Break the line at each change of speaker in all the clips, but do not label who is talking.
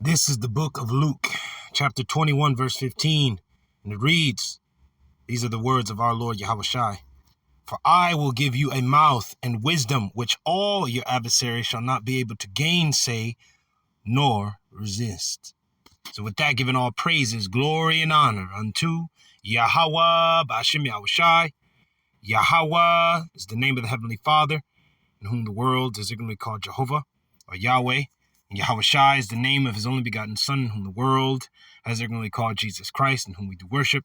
This is the book of Luke, chapter 21, verse 15, and it reads, these are the words of our Lord YAHAWASHI. For I will give you a mouth and wisdom which all your adversaries shall not be able to gainsay nor resist. So with that, giving all praises, glory, and honor unto YAHAWAH, BAHASHAM, YAHAWASHI. YAHAWAH is the name of the Heavenly Father, in whom the world is ignorantly called Jehovah, or Yahweh. And YAHAWASHI is the name of his only begotten Son, in whom the world has ignorantly called Jesus Christ, in whom we do worship.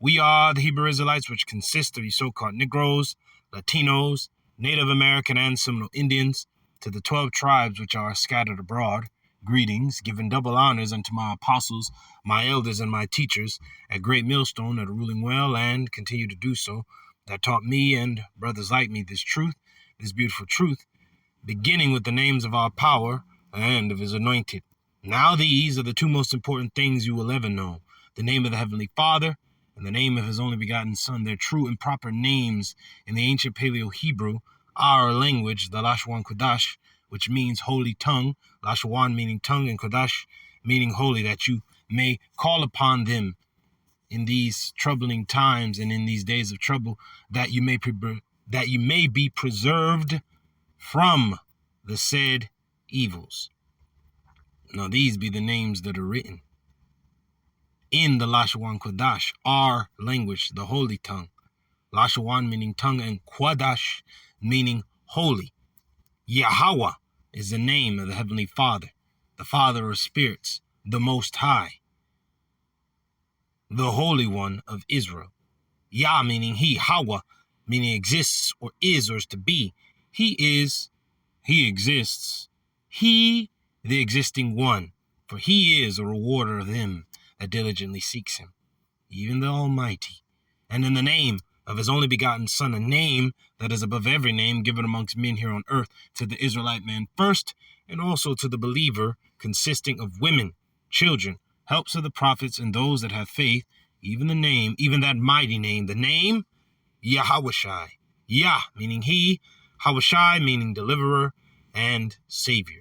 We are the Hebrew Israelites, which consist of you so-called Negroes, Latinos, Native American, and Seminole Indians, to the 12 tribes which are scattered abroad. Greetings, giving double honors unto my apostles, my elders, and my teachers at Great Millstone that are ruling well and continue to do so, that taught me and brothers like me this truth, this beautiful truth, beginning with the names of our power and of his anointed. Now these are the two most important things you will ever know: the name of the Heavenly Father and the name of his only begotten Son. Their true and proper names in the ancient Paleo-Hebrew, our language, the Lashwan QADASH, which means holy tongue, Lashwan meaning tongue and QADASH meaning holy, that you may call upon them in these troubling times and in these days of trouble, that you may be preserved from the said evils. Now these be the names that are written in the Lashwan QADASH, our language, the holy tongue. Lashwan meaning tongue and QADASH meaning holy. YAHAWAH is the name of the Heavenly Father, the Father of spirits, the Most High, the Holy One of Israel. Yah meaning he, Hawa meaning exists or is or is to be. He is, he exists, he the existing one, for he is a rewarder of them that diligently seeks him, even the Almighty. And in the name of his only begotten Son, a name that is above every name given amongst men here on earth, to the Israelite man first, and also to the believer, consisting of women, children, helps of the prophets, and those that have faith, even the name, even that mighty name, the name YAHAWASHI. Yah meaning he, Hawashai meaning deliverer and savior.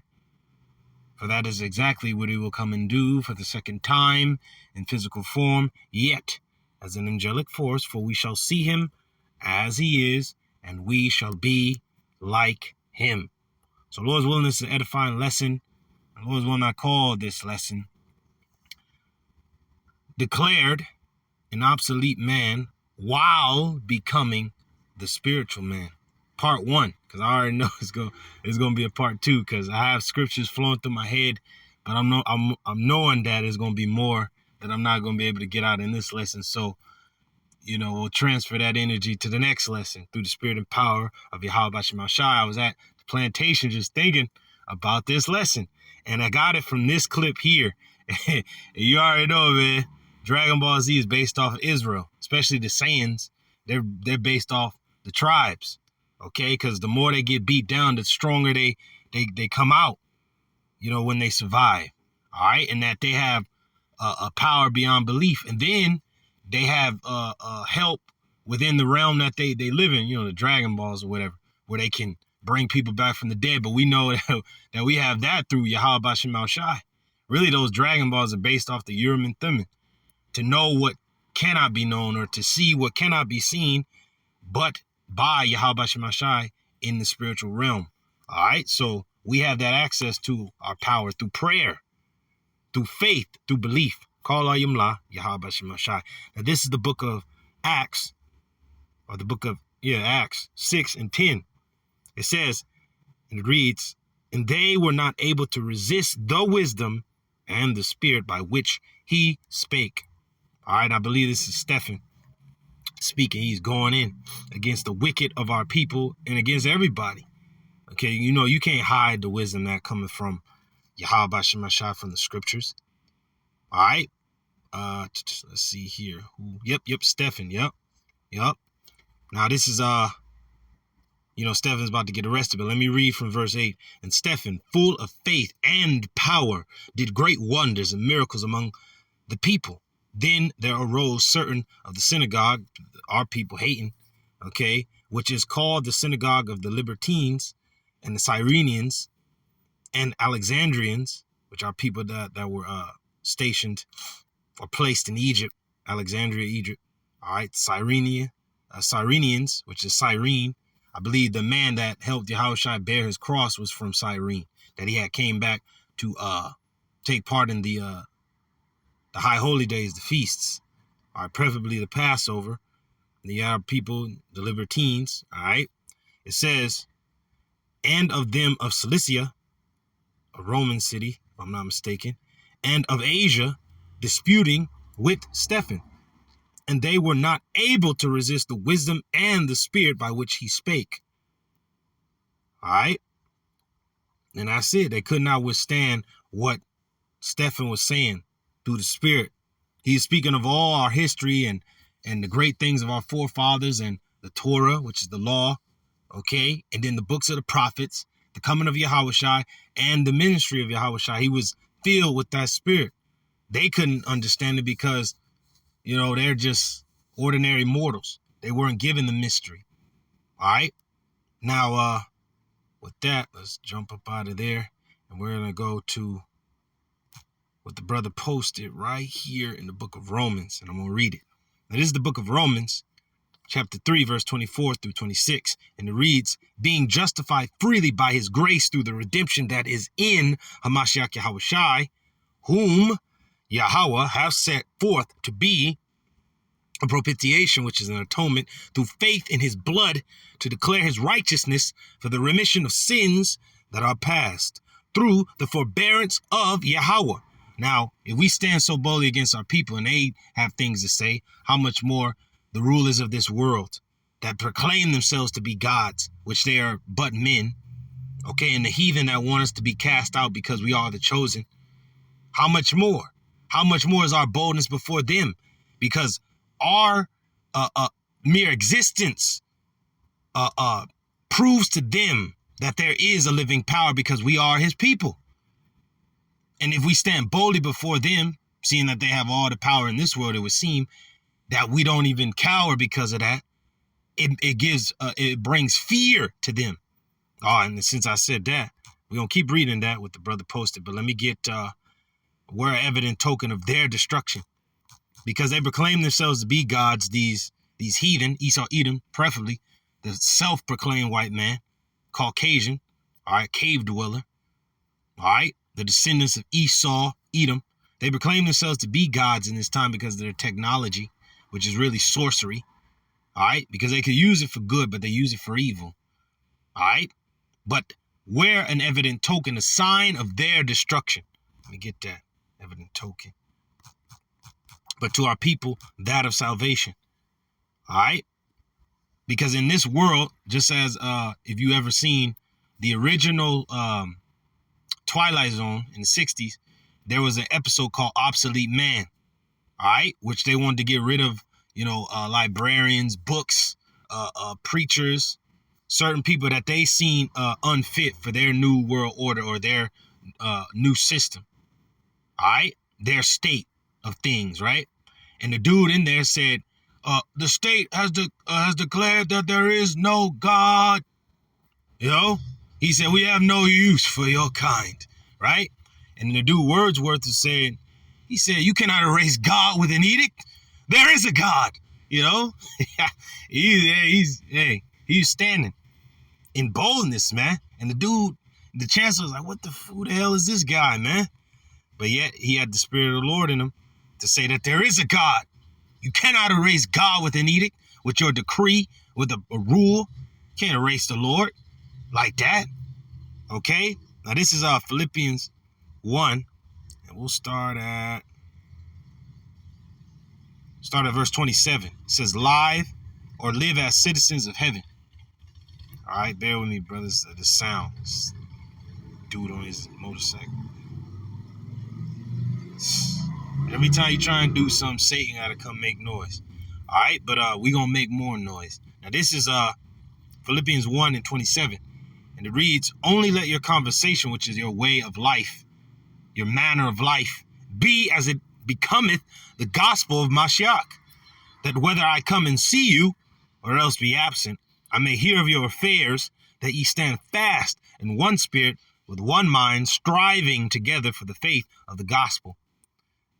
For that is exactly what he will come and do for the second time in physical form, yet as an angelic force, for we shall see him as he is, and we shall be like him. So Lord's willing, this is an edifying lesson. And Lord's willing, I call this lesson Declared an Obsolete Man while becoming the Spiritual Man. Part 1, because I already know it's going to be a part 2, because I have scriptures flowing through my head, but I'm knowing that there's going to be more that I'm not going to be able to get out in this lesson. So, we'll transfer that energy to the next lesson through the spirit and power of YAHAWASHI. I was at the plantation just thinking about this lesson, and I got it from this clip here. You already know, man, Dragon Ball Z is based off of Israel, especially the Saiyans. They're based off the tribes. Okay, because the more they get beat down, the stronger they come out, when they survive. All right, and that they have a power beyond belief, and then they have help within the realm that they live in. The Dragon Balls or whatever, where they can bring people back from the dead. But we know that we have that through YAHAWASHI. Really, those Dragon Balls are based off the Urim and Thummim, to know what cannot be known, or to see what cannot be seen, but by YAHAWASHI in the spiritual realm. All right, so we have that access to our power through prayer, through faith, through belief. Call Ayumla YAHAWASHI. Now this is the book of Acts, or the book of Acts 6 and 10. It says, and it reads, and they were not able to resist the wisdom and the spirit by which he spake. All right, I believe this is Stephen speaking. He's going in against the wicked of our people and against everybody. Okay, you can't hide the wisdom that coming from YAHAWASHI from the scriptures. All right, let's see here. Yep, Stephen. Yep. Now this is Stephen's about to get arrested, but let me read from verse 8. And Stephen, full of faith and power, did great wonders and miracles among the people. Then there arose certain of the synagogue, our people hating, okay, which is called the synagogue of the Libertines and the Cyrenians and Alexandrians, which are people that were stationed or placed in Egypt, Alexandria, Egypt. All right, Cyrenians, which is Cyrene. I believe the man that helped Yahawashi bear his cross was from Cyrene, that he had came back to take part in the high holy days, the feasts, all right, preferably the Passover. The Arab people, the libertines, all right. It says, and of them of Cilicia, a Roman city, if I'm not mistaken, and of Asia, disputing with Stephen. And they were not able to resist the wisdom and the spirit by which he spake. All right. And that's it. They could not withstand what Stephen was saying through the spirit. He's speaking of all our history and the great things of our forefathers and the Torah, which is the law. Okay. And then the books of the prophets, the coming of Yahawashi and the ministry of Yahawashi. He was filled with that spirit. They couldn't understand it because, you know, they're just ordinary mortals. They weren't given the mystery. All right. Now, with that, let's jump up out of there. And we're going to go to what the brother posted right here in the book of Romans. And I'm going to read it. Now, this is the book of Romans, chapter 3, verse 24 through 26. And it reads, being justified freely by his grace through the redemption that is in Hamashiach Yahawashi, whom Yahawah have set forth to be a propitiation, which is an atonement, through faith in his blood, to declare his righteousness for the remission of sins that are past, through the forbearance of Yahawah. Now, if we stand so boldly against our people and they have things to say, how much more the rulers of this world that proclaim themselves to be gods, which they are but men, okay, and the heathen that want us to be cast out because we are the chosen. How much more? How much more is our boldness before them? Because our mere existence proves to them that there is a living power because we are his people. And if we stand boldly before them, seeing that they have all the power in this world, it would seem that we don't even cower because of that. It brings fear to them. Oh, and since I said that, we're going to keep reading that what the brother posted. But let me get we're an evident token of their destruction. Because they proclaim themselves to be gods, these heathen, Esau, Edom, preferably, the self-proclaimed white man, Caucasian, all right, cave dweller, all right, the descendants of Esau, Edom. They proclaim themselves to be gods in this time because of their technology, which is really sorcery, all right, because they could use it for good, but they use it for evil, all right. But we're an evident token, a sign of their destruction. Let me get that evident token. But to our people, that of salvation. All right? Because in this world, just as if you ever seen the original Twilight Zone in the 60s, there was an episode called Obsolete Man. All right? Which they wanted to get rid of, you know, librarians, books, preachers, certain people that they seen unfit for their new world order or their new system. All right? Their state of things, right? And the dude in there said, the state has declared that there is no God. You know? He said, we have no use for your kind, right? And the dude Wordsworth is saying, he said, you cannot erase God with an edict. There is a God, you know? he's standing in boldness, man. And the dude, the chancellor was like, who the hell is this guy, man? But yet he had the spirit of the Lord in him to say that there is a God. You cannot erase God with an edict, with your decree, with a rule. You can't erase the Lord like that. Okay? Now this is Philippians 1. And we'll start at verse 27. It says, live or live as citizens of heaven. All right, bear with me, brothers. The sound. This dude on his motorcycle. Every time you try and do something, Satan gotta come make noise. All right, but we gonna make more noise. Now this is Philippians 1 and 27, and it reads, only let your conversation, which is your way of life, your manner of life, be as it becometh the gospel of Mashiach, that whether I come and see you or else be absent, I may hear of your affairs, that ye stand fast in one spirit, with one mind, striving together for the faith of the gospel.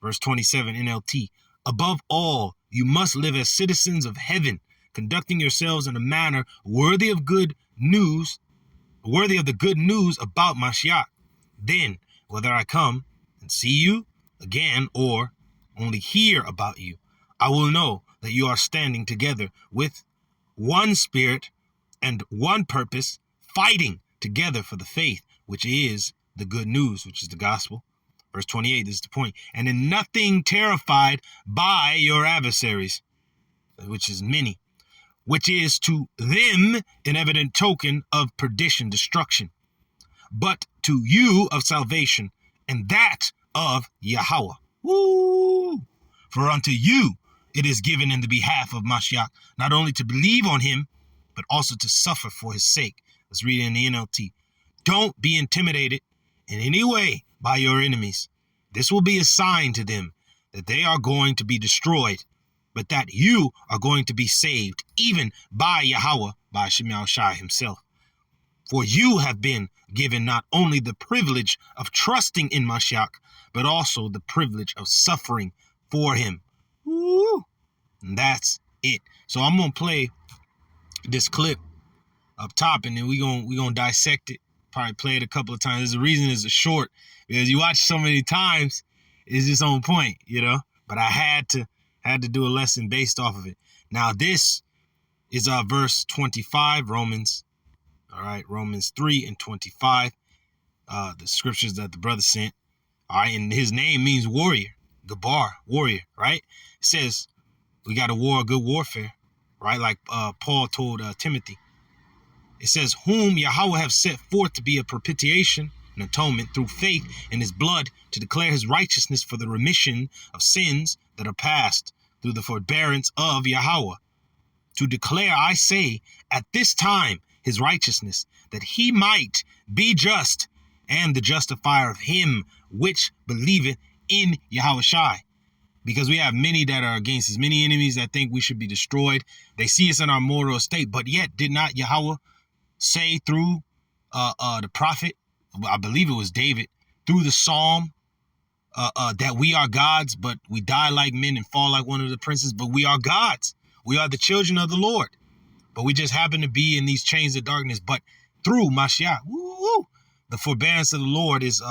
Verse 27 NLT. Above all, you must live as citizens of heaven, conducting yourselves in a manner worthy of the good news about Mashiach. Then, whether I come and see you again or only hear about you, I will know that you are standing together with one spirit and one purpose, fighting together for the faith, which is the good news, which is the gospel. Verse 28, this is the point. And in nothing terrified by your adversaries, which is many, which is to them an evident token of perdition, destruction, but to you of salvation, and that of YAHAWAH. Woo! For unto you it is given in the behalf of Mashiach, not only to believe on him, but also to suffer for his sake. Let's read it in the NLT. Don't be intimidated in any way by your enemies. This will be a sign to them that they are going to be destroyed, but that you are going to be saved, even by YAHAWAH, by YAHAWASHI himself. For you have been given not only the privilege of trusting in Mashiach, but also the privilege of suffering for him. Woo! And that's it. So I'm going to play this clip up top, and then we're gonna dissect it. Probably play it a couple of times. There's a reason it's a short, because you watch so many times, it's just on point, you know. But I had to do a lesson based off of it. Now this is verse 25, Romans. All right, Romans 3 and 25. The scriptures that the brother sent. All right, and his name means warrior, Gabar, warrior, right? It says we got to war a good warfare, right? Like Paul told Timothy. It says, whom YAHAWAH have set forth to be a propitiation, an atonement through faith in his blood, to declare his righteousness for the remission of sins that are past through the forbearance of YAHAWAH. To declare, I say, at this time his righteousness, that he might be just and the justifier of him which believeth in YAHAWASHI. Because we have many that are against us, many enemies that think we should be destroyed. They see us in our mortal state, but yet did not YAHAWAH say through the prophet, I believe it was David, through the psalm, that we are gods, but we die like men and fall like one of the princes, but we are gods. We are the children of the Lord, but we just happen to be in these chains of darkness. But through Mashiach, the forbearance of the Lord is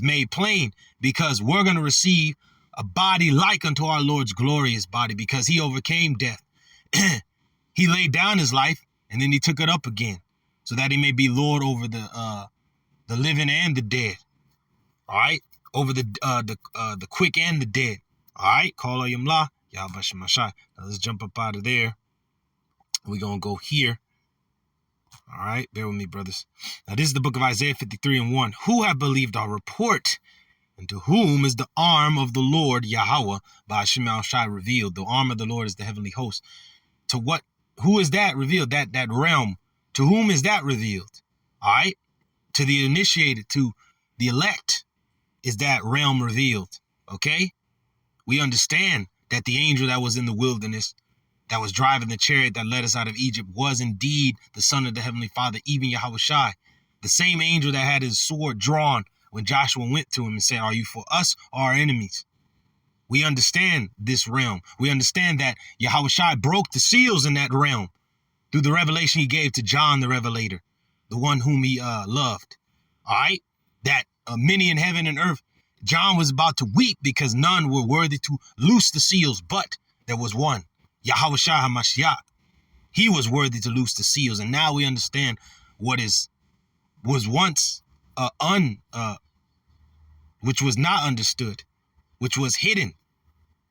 made plain, because we're going to receive a body like unto our Lord's glorious body, because he overcame death. He laid down his life, and then he took it up again, so that he may be Lord over the living and the dead. All right, over the quick and the dead. All right, call Yamla, Yahawashai. Now let's jump up out of there. We're gonna go here. All right, bear with me, brothers. Now this is the book of Isaiah 53 and 1. Who have believed our report, and to whom is the arm of the Lord YAHAWAH by YAHAWASHI revealed? The arm of the Lord is the heavenly host. To what? Who is that revealed? That realm. To whom is that revealed? All right. To the initiated, to the elect, is that realm revealed. Okay. We understand that the angel that was in the wilderness, that was driving the chariot that led us out of Egypt, was indeed the son of the heavenly Father, even YAHAWASHI. The same angel that had his sword drawn when Joshua went to him and said, are you for us or our enemies? We understand this realm. We understand that YAHAWASHI broke the seals in that realm through the revelation he gave to John the Revelator, the one whom he loved. All right? That many in heaven and earth, John was about to weep because none were worthy to loose the seals, but there was one, YAHAWASHI HaMashiach. He was worthy to loose the seals. And now we understand what was once which was not understood, which was hidden.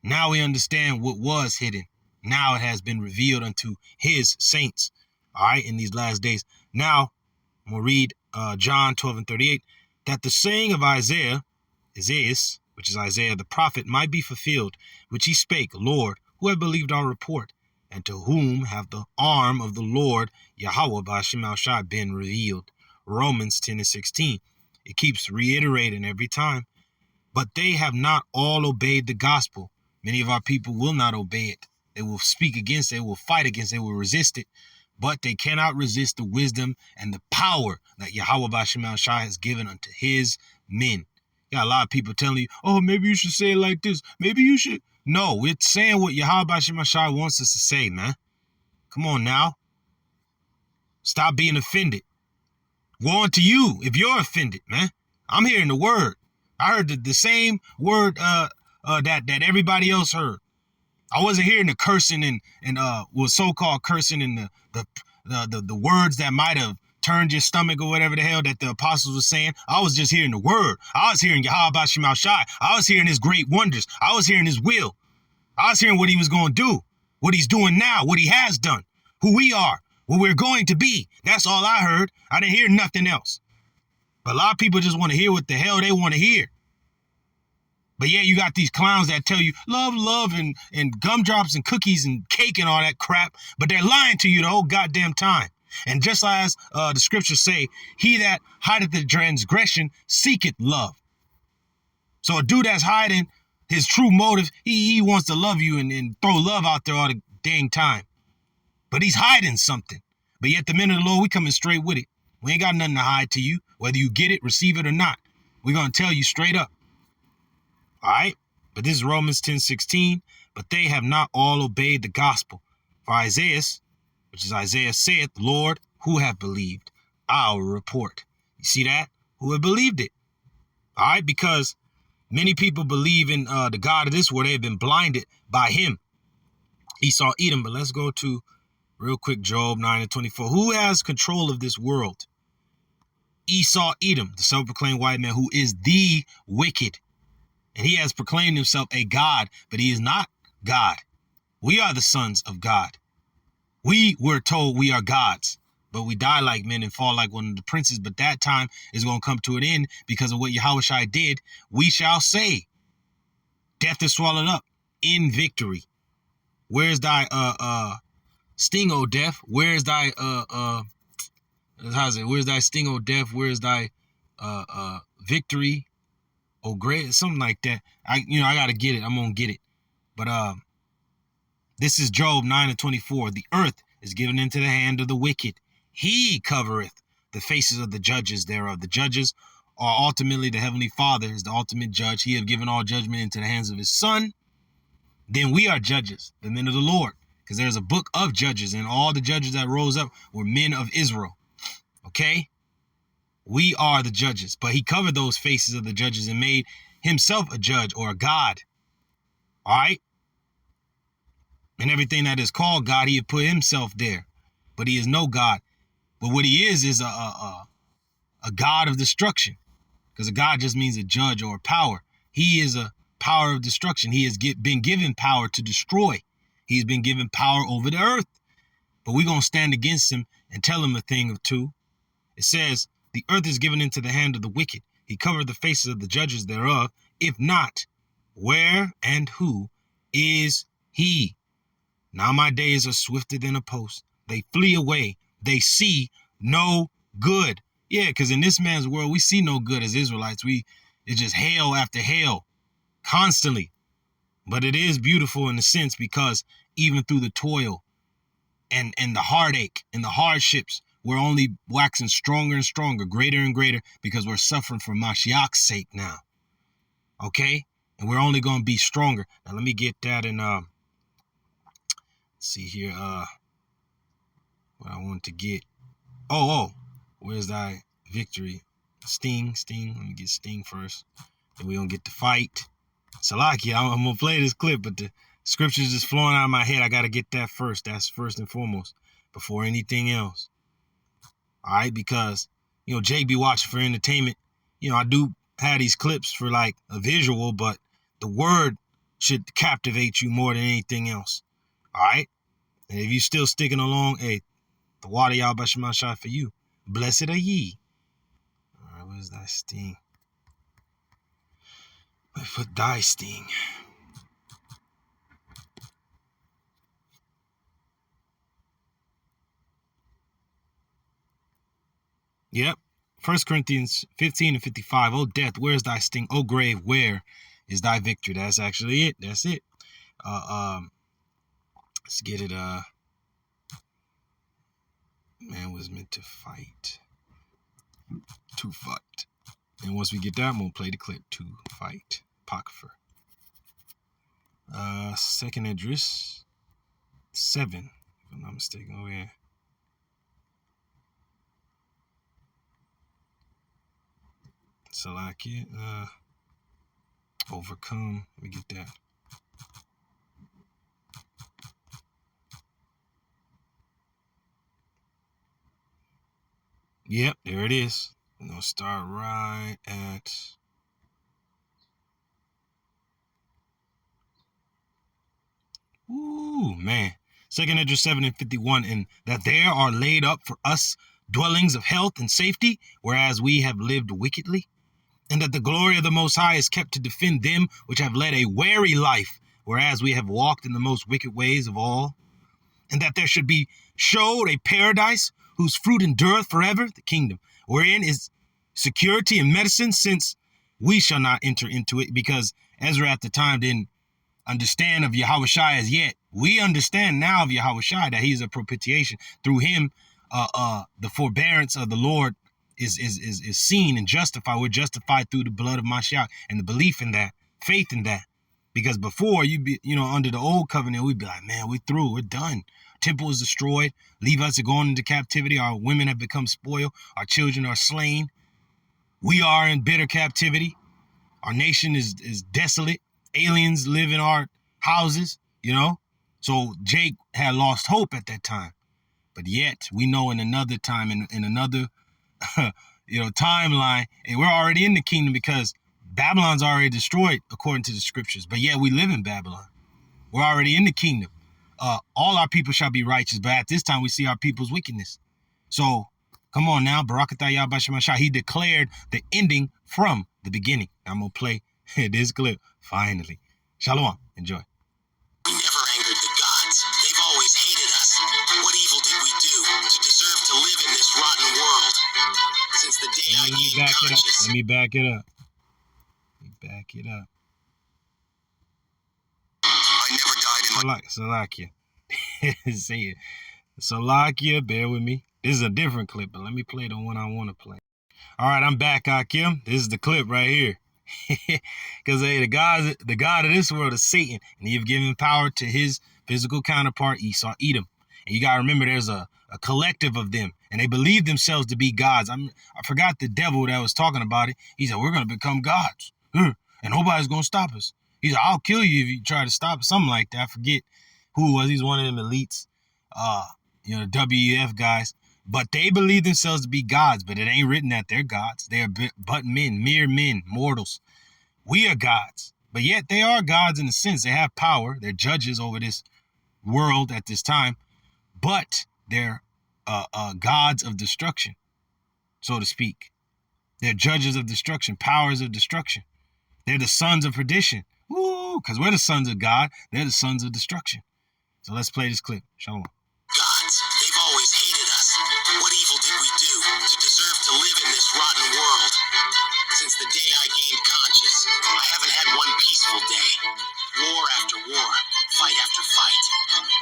Now we understand what was hidden. Now it has been revealed unto his saints. All right, in these last days. Now, I'm going to read John 12 and 38. That the saying of Isaiah, which is Isaiah the prophet, might be fulfilled, which he spake, Lord, who have believed our report, and to whom have the arm of the Lord YAHAWAH by YAHAWASHI been revealed. Romans 10 and 16. It keeps reiterating every time. But they have not all obeyed the gospel. Many of our people will not obey it. They will speak against it. They will fight against it. They will resist it. but they cannot resist the wisdom and the power that YAHAWASHI has given unto his men. You got a lot of people telling you, oh, maybe you should say it like this. Maybe you should. No, we're saying what YAHAWASHI wants us to say, man. Come on now. Stop being offended. Woe unto you if you're offended, man. I'm hearing the word. I heard the same word that everybody else heard. I wasn't hearing the cursing and was so-called cursing and the words that might have turned your stomach or whatever the hell that the apostles were saying. I was just hearing the word. I was hearing YAHAWASHI. I was hearing his great wonders. I was hearing his will. I was hearing what he was going to do, what he's doing now, what he has done, who we are, what we're going to be. That's all I heard. I didn't hear nothing else. But a lot of people just want to hear what the hell they want to hear. But yeah, you got these clowns that tell you love, and gumdrops and cookies and cake and all that crap. But they're lying to you the whole goddamn time. And just as the scriptures say, he that hideth the transgression seeketh love. So a dude that's hiding his true motive, he wants to love you and throw love out there all the dang time. But he's hiding something. But yet the men of the Lord, we coming straight with it. We ain't got nothing to hide to you, whether you get it, receive it or not. We're going to tell you straight up. All right? But this is Romans 10:16. But they have not all obeyed the gospel. For Isaiah, which is Isaiah saith, Lord, who have believed our report? You see that? Who have believed it? All right? Because many people believe in the God of this world. They've been blinded by him. Esau, Edom. But let's go to real quick, Job 9:24. Who has control of this world? Esau, Edom, the self-proclaimed white man who is the wicked. And he has proclaimed himself a God, but he is not God. We are the sons of God. We were told we are gods, but we die like men and fall like one of the princes. But that time is going to come to an end because of what YAHAWASHI did. We shall say, death is swallowed up in victory. Where's thy sting, O death? Where's thy where's thy sting, O death? Where's thy victory, O great? Something like that. I gotta get it. I'm gonna get it. But this is Job 9:24. The earth is given into the hand of the wicked. He covereth the faces of the judges thereof. The judges are ultimately the Heavenly Father, is the ultimate judge. He have given all judgment into the hands of his Son. Then we are judges, the men of the Lord. Because there's a book of judges, and all the judges that rose up were men of Israel. Okay? We are the judges. But he covered those faces of the judges and made himself a judge or a God. All right? And everything that is called God, he had put himself there. But he is no God. But what he is a God of destruction. Because a God just means a judge or a power. He is a power of destruction. He has been given power to destroy. He's been given power over the earth. But we're going to stand against him and tell him a thing or two. It says, the earth is given into the hand of the wicked. He covered the faces of the judges thereof. If not, where and who is he? Now my days are swifter than a post. They flee away. They see no good. Yeah, because in this man's world, we see no good as Israelites. It's just hell after hell constantly. But it is beautiful in a sense because even through the toil and the heartache and the hardships, we're only waxing stronger and stronger, greater and greater, because we're suffering for Mashiach's sake now. Okay? And we're only going to be stronger. Now, let me get that in, let's see here, what I want to get. Oh, where's thy victory? Sting. Let me get Sting first. Then we're going to get the fight. Salaki, I'm going to play this clip, but the scripture's just flowing out of my head. I got to get that first. That's first and foremost before anything else. All right, because, Jake be watching for entertainment. I do have these clips for like a visual, but the word should captivate you more than anything else. All right. And if you still sticking along, hey, the water YAHAWASHI for you. Blessed are ye. All right, where's thy sting? Let's put thy sting. Yep. 1 Corinthians 15:55. Oh, death, where is thy sting? Oh, grave, where is thy victory? That's actually it. That's it. Let's get it. Man was meant to fight. To fight. And once we get that, I'm going to play the clip. To fight. Apocrypha. Second address. 7. If I'm not mistaken. Oh, yeah. Salakia. Overcome. Let me get that. Yep, there it is. I'm going to start right at... Ooh, man. Second Edge 7 and 51. And that there are laid up for us dwellings of health and safety, whereas we have lived wickedly. And that the glory of the Most High is kept to defend them which have led a wary life, whereas we have walked in the most wicked ways of all. And that there should be showed a paradise whose fruit endureth forever, the kingdom, wherein is security and medicine, since we shall not enter into it, because Ezra at the time didn't understand of YAHAWASHI as yet. We understand now of YAHAWASHI that he's a propitiation. Through him, the forbearance of the Lord is seen and justified. We're justified through the blood of Mashiach and the belief in that, faith in that. Because before, you'd be, under the old covenant, we'd be like, man, we're through, we're done. Temple is destroyed. Levites are going into captivity. Our women have become spoiled. Our children are slain. We are in bitter captivity. Our nation is desolate. Aliens live in our houses, So Jake had lost hope at that time. But yet, we know in another time, in another, timeline, and we're already in the kingdom because Babylon's already destroyed according to the scriptures. But yet we live in Babylon. We're already in the kingdom. All our people shall be righteous, but at this time we see our people's wickedness. So, come on now, Barakatah Yahbashimashah. He declared the ending from the beginning. I'm going to play this clip, finally. Shalawam. Enjoy.
We never angered the gods. They've always hated us. What evil did we do to deserve to live in this rotten world? Since the day I gained conscious.
Let me back it up.
I never died in my...
Salakia. Say it. Salakia, bear with me. This is a different clip, but let me play the one I want to play. All right, I'm back, Akim. This is the clip right here. Because the God of this world is Satan, and you've given power to his physical counterpart, Esau, Edom. And you got to remember, there's a collective of them, and they believe themselves to be gods. I forgot the devil that was talking about it. He said, we're going to become gods, and nobody's going to stop us. He said, I'll kill you if you try to stop us, something like that. I forget who it was. He's one of them elites, the WEF guys. But they believe themselves to be gods, but it ain't written that they're gods. They are but men, mere men, mortals. We are gods, but yet they are gods in a sense. They have power. They're judges over this world at this time, but they're gods of destruction, so to speak. They're judges of destruction, powers of destruction. They're the sons of perdition. Woo, because we're the sons of God. They're the sons of destruction. So let's play this clip. Shalom.
Gods, they've always hated us. What evil did we do to deserve to live in this rotten world? Since the day I gained conscious, I haven't had one peaceful day. War after war, fight after fight.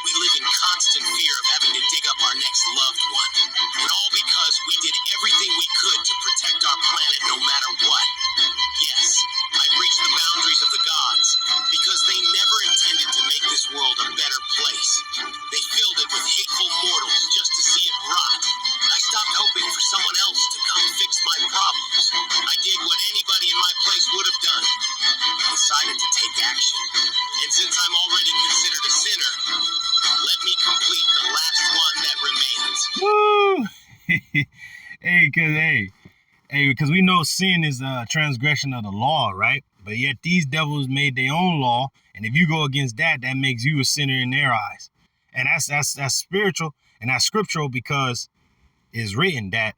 We live in constant fear of having to dig up our next loved one. And all because we did everything we could to protect our planet no matter what. Yes, I breached the boundaries of the gods because they never intended to make this world a better place. They filled it with hateful mortals just to see it rot. I stopped hoping for someone else to come fix my problems. I did what anybody in my place would have done. I decided to take action. And since I'm already considered a sinner, let me complete the last one that remains.
Woo! Because we know sin is a transgression of the law, right? But yet these devils made their own law, and if you go against that, that makes you a sinner in their eyes. And that's spiritual and that's scriptural, because it's written that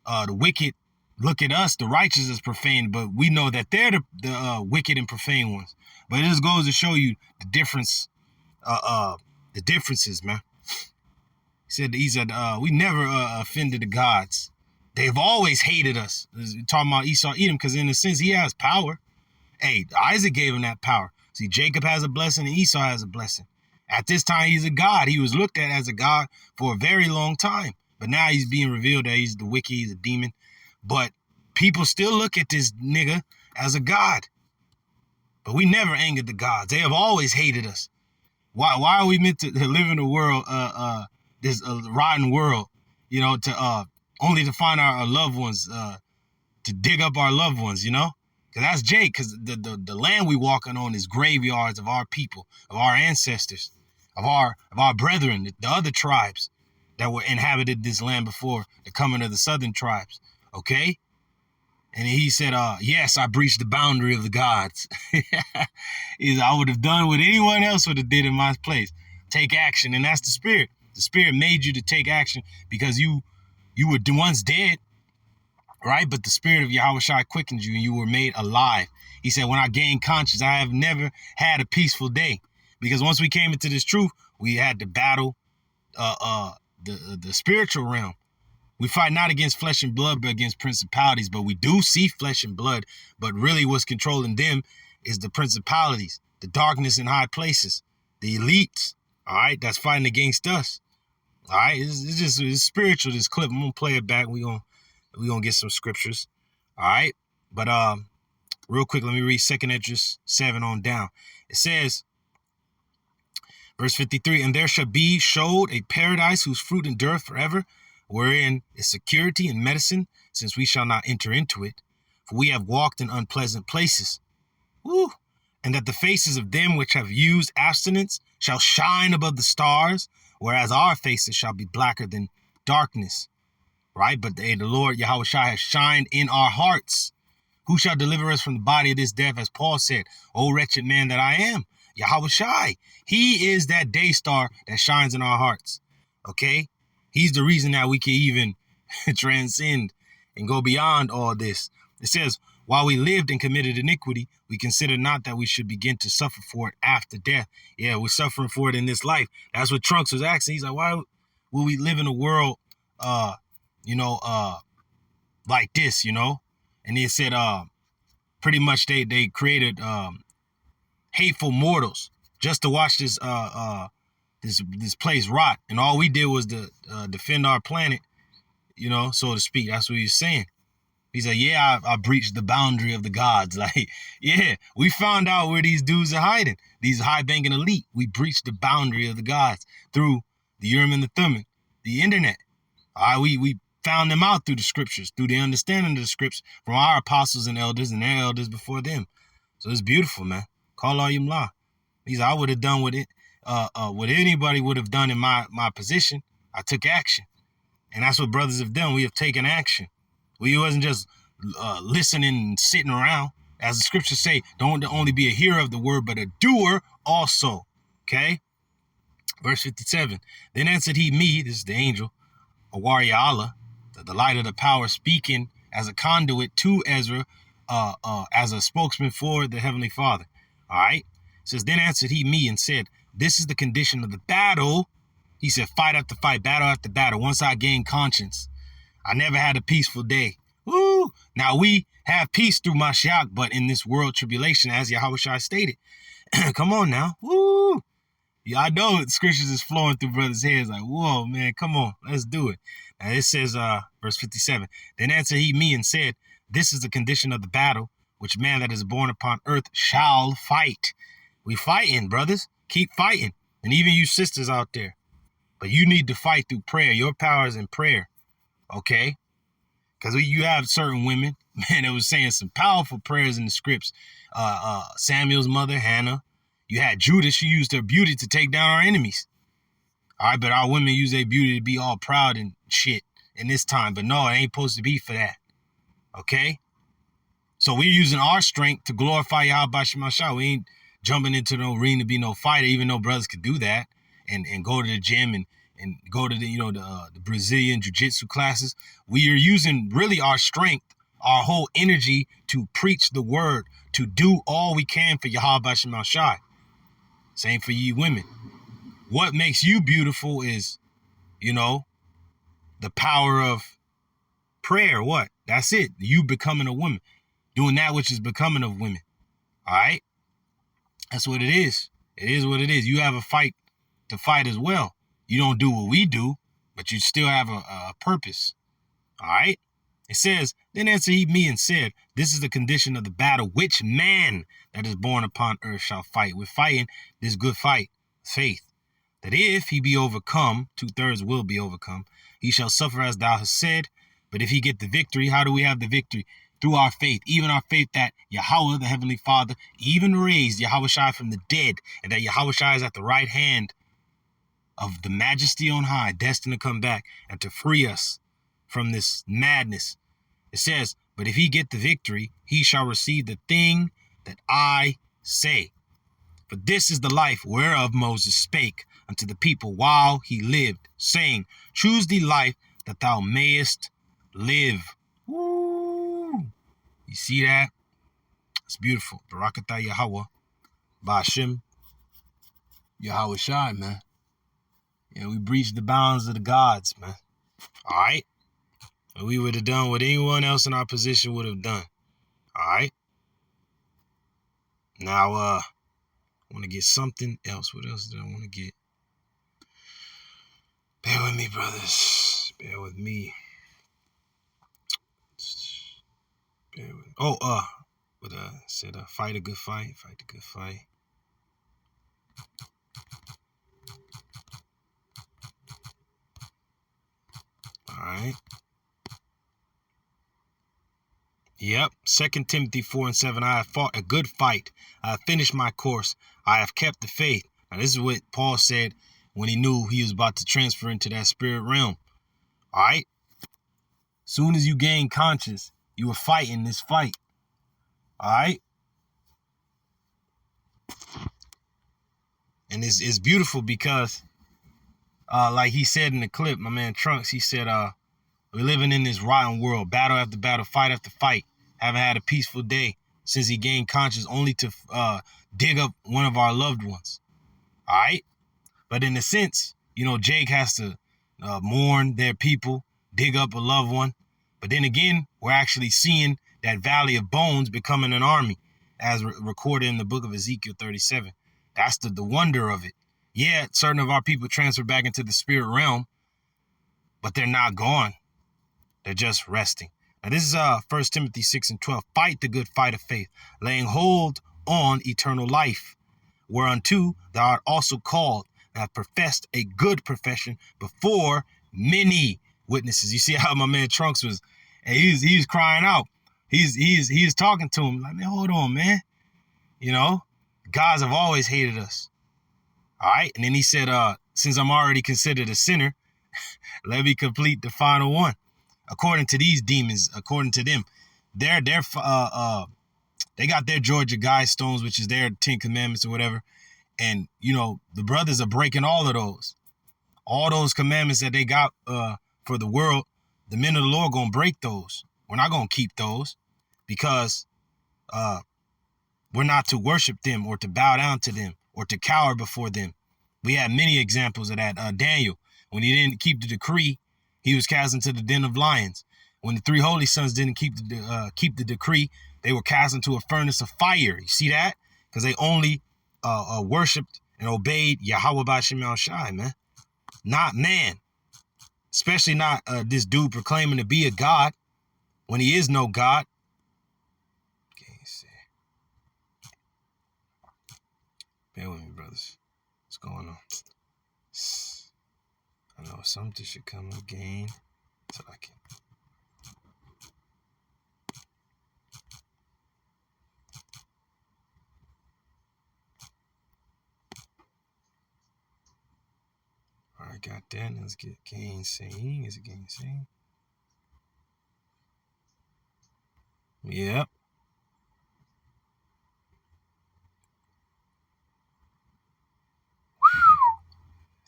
the wicked look at us, the righteous, as profane, but we know that they're the wicked and profane ones. But it just goes to show you the difference, the differences, man. He said, we never offended the gods. They've always hated us. We're talking about Esau, Edom, because in a sense, he has power. Hey, Isaac gave him that power. See, Jacob has a blessing and Esau has a blessing. At this time, he's a god. He was looked at as a god for a very long time. But now he's being revealed that he's the wicked, he's a demon. But people still look at this nigga as a god. But we never angered the gods. They have always hated us. Why are we meant to live in a world, this rotten world, you know, to only to find our loved ones, to dig up our loved ones, you know? Because that's Jake, because the land we walking on is graveyards of our people, of our ancestors, of our brethren, the other tribes that were inhabited this land before the coming of the southern tribes, okay? And he said, yes, I breached the boundary of the gods. I would have done what anyone else would have did in my place. Take action, and that's the Spirit. The Spirit made you to take action because you were once dead, right? But the Spirit of YAHAWASHI quickened you and you were made alive. He said, when I gained conscience, I have never had a peaceful day. Because once we came into this truth, we had to battle the spiritual realm. We fight not against flesh and blood, but against principalities. But we do see flesh and blood. But really what's controlling them is the principalities, the darkness in high places, the elites, all right, that's fighting against us. All right, it's spiritual, this clip. I'm going to play it back. We're gonna get some scriptures. All right, but real quick, let me read 2nd Esdras 7 on down. It says, verse 53, and there shall be showed a paradise whose fruit endureth forever, wherein is security and medicine, since we shall not enter into it, for we have walked in unpleasant places. Woo! And that the faces of them which have used abstinence shall shine above the stars, whereas our faces shall be blacker than darkness. Right? But the Lord YAHAWASHI has shined in our hearts. Who shall deliver us from the body of this death? As Paul said, O wretched man that I am, YAHAWASHI. He is that day star that shines in our hearts. Okay? He's the reason that we can even transcend and go beyond all this. It says, while we lived and committed iniquity, we considered not that we should begin to suffer for it after death. Yeah, we're suffering for it in this life. That's what Trunks was asking. He's like, why will we live in a world, like this, you know? And he said, pretty much they created hateful mortals just to watch this this place rot. And all we did was to defend our planet, you know, so to speak. That's what he's saying. He's like, yeah, I breached the boundary of the gods. Like, yeah, we found out where these dudes are hiding. These high-banking elite. We breached the boundary of the gods through the Urim and the Thummim, the internet. All right, we found them out through the scriptures, through the understanding of the scripts from our apostles and their elders before them. So it's beautiful, man. Call all Yimla. He's like, I would have done what anybody would have done in my position. I took action. And that's what brothers have done. We have taken action. We wasn't just listening and sitting around. As the scriptures say, don't only be a hearer of the word, but a doer also. Okay? Verse 57. Then answered he me, this is the angel, YAHAWAH, the light of the power, speaking as a conduit to Ezra, as a spokesman for the Heavenly Father. All right? It says, then answered he me and said, this is the condition of the battle. He said, fight after fight, battle after battle. Once I gained conscience, I never had a peaceful day. Woo! Now we have peace through Mashiach, but in this world tribulation, as YAHAWASHI stated. Come on now. Woo! Yeah, I know the scriptures is flowing through brothers' heads like, whoa, man, come on, let's do it. Now it says, verse 57, then answered he me and said, this is the condition of the battle, which man that is born upon earth shall fight. We fighting, brothers. Keep fighting. And even you sisters out there. But you need to fight through prayer. Your power is in prayer. Okay? Because you have certain women, man, that was saying some powerful prayers in the scripts. Samuel's mother, Hannah. You had Judith. She used her beauty to take down our enemies. All right, but our women use their beauty to be all proud and shit in this time. But no, it ain't supposed to be for that. Okay? So we're using our strength to glorify Yahweh Shemashah. We ain't jumping into the arena to be no fighter, even though brothers could do that and go to the gym and go to the Brazilian jiu-jitsu classes. We are using really our strength, our whole energy to preach the word, to do all we can for Yahweh Shemashah. Same for you women. What makes you beautiful is, the power of prayer. What? That's it. You becoming a woman. Doing that which is becoming of women. All right? That's what it is. It is what it is. You have a fight to fight as well. You don't do what we do, but you still have a purpose. All right? It says, then answered he me and said, this is the condition of the battle. Which man that is born upon earth shall fight? We're fighting this good fight, faith. That if he be overcome, 2/3 will be overcome, he shall suffer as thou hast said. But if he get the victory, how do we have the victory? Through our faith, even our faith that Yahawah, the Heavenly Father, even raised YAHAWASHI from the dead, and that YAHAWASHI is at the right hand of the majesty on high, destined to come back and to free us from this madness. It says, but if he get the victory, he shall receive the thing that I say. For this is the life whereof Moses spake unto the people while he lived, saying, choose thee life that thou mayest live. Woo! You see that? It's beautiful. Barakatah YAHAWAH. BAHASHAM. YAHAWASHI, man. Yeah, we breached the bounds of the gods, man. All right? And we would have done what anyone else in our position would have done. All right? Now, I want to get something else. What else do I want to get? Bear with me, brothers. Bear with me. Bear with me. Oh, what said, fight a good fight. Fight a good fight. All right. Yep. 2 Timothy 4:7. I have fought a good fight. I have finished my course. I have kept the faith. Now, this is what Paul said when he knew he was about to transfer into that spirit realm. All right. Soon as you gain conscious, you were fighting this fight. All right. And it's beautiful because, like he said in the clip, my man Trunks, he said, we're living in this rotten world, battle after battle, fight after fight. Haven't had a peaceful day since he gained conscious, only to dig up one of our loved ones. All right? But in a sense, you know, Jake has to mourn their people, dig up a loved one. But then again, we're actually seeing that valley of bones becoming an army, as recorded in the book of Ezekiel 37. That's the wonder of it. Yeah, certain of our people transfer back into the spirit realm, but they're not gone. They're just resting. Now, this is 1 Timothy 6:12. Fight the good fight of faith, laying hold on eternal life, whereunto thou art also called, and have professed a good profession before many witnesses. You see how my man Trunks was, and he's crying out. He's talking to him like, man, hold on, man. You know, gods have always hated us. All right. And then he said, since I'm already considered a sinner, let me complete the final one. According to these demons, according to them, they got their Georgia Guidestones, which is their 10 Commandments or whatever. And, you know, the brothers are breaking all of those. All those commandments that they got for the world, the men of the Lord going to break those. We're not going to keep those because we're not to worship them or to bow down to them or to cower before them. We had many examples of that. Daniel, when he didn't keep the decree, he was cast into the den of lions. When the 3 holy sons didn't keep the decree, they were cast into a furnace of fire. You see that? Because they only worshipped and obeyed Yahawah Ba'Shem Shai, man. Not man. Especially not this dude proclaiming to be a god when he is no god. Okay, see. Bear with me, brothers. What's going on? I know something should come again so I can. All right, got that. Let's get gainsaying. Is it gainsaying? Yep.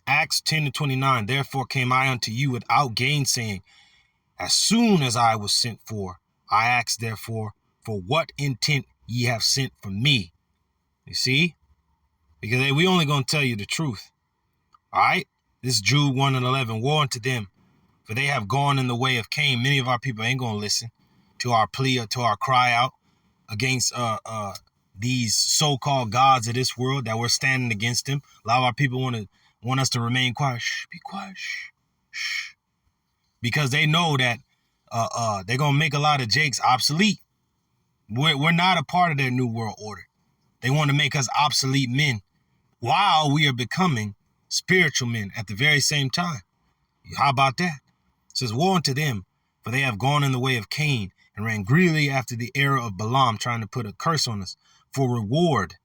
Acts 10:29. Therefore came I unto you without gainsaying. As soon as I was sent for, I asked therefore, for what intent ye have sent for me? You see? Because hey, we only gonna tell you the truth. All right? This is Jude 1:11. Woe unto them, for they have gone in the way of Cain. Many of our people ain't gonna listen to our plea or to our cry out against these so-called gods of this world that we're standing against them. A lot of our people want us to remain quiet. Shh, be quiet. Shh. Shh. Because they know that they're going to make a lot of Jakes obsolete. We're not a part of their new world order. They want to make us obsolete men while we are becoming spiritual men at the very same time. How about that? It says, woe unto them, for they have gone in the way of Cain and ran greedily after the error of Balaam, trying to put a curse on us for reward,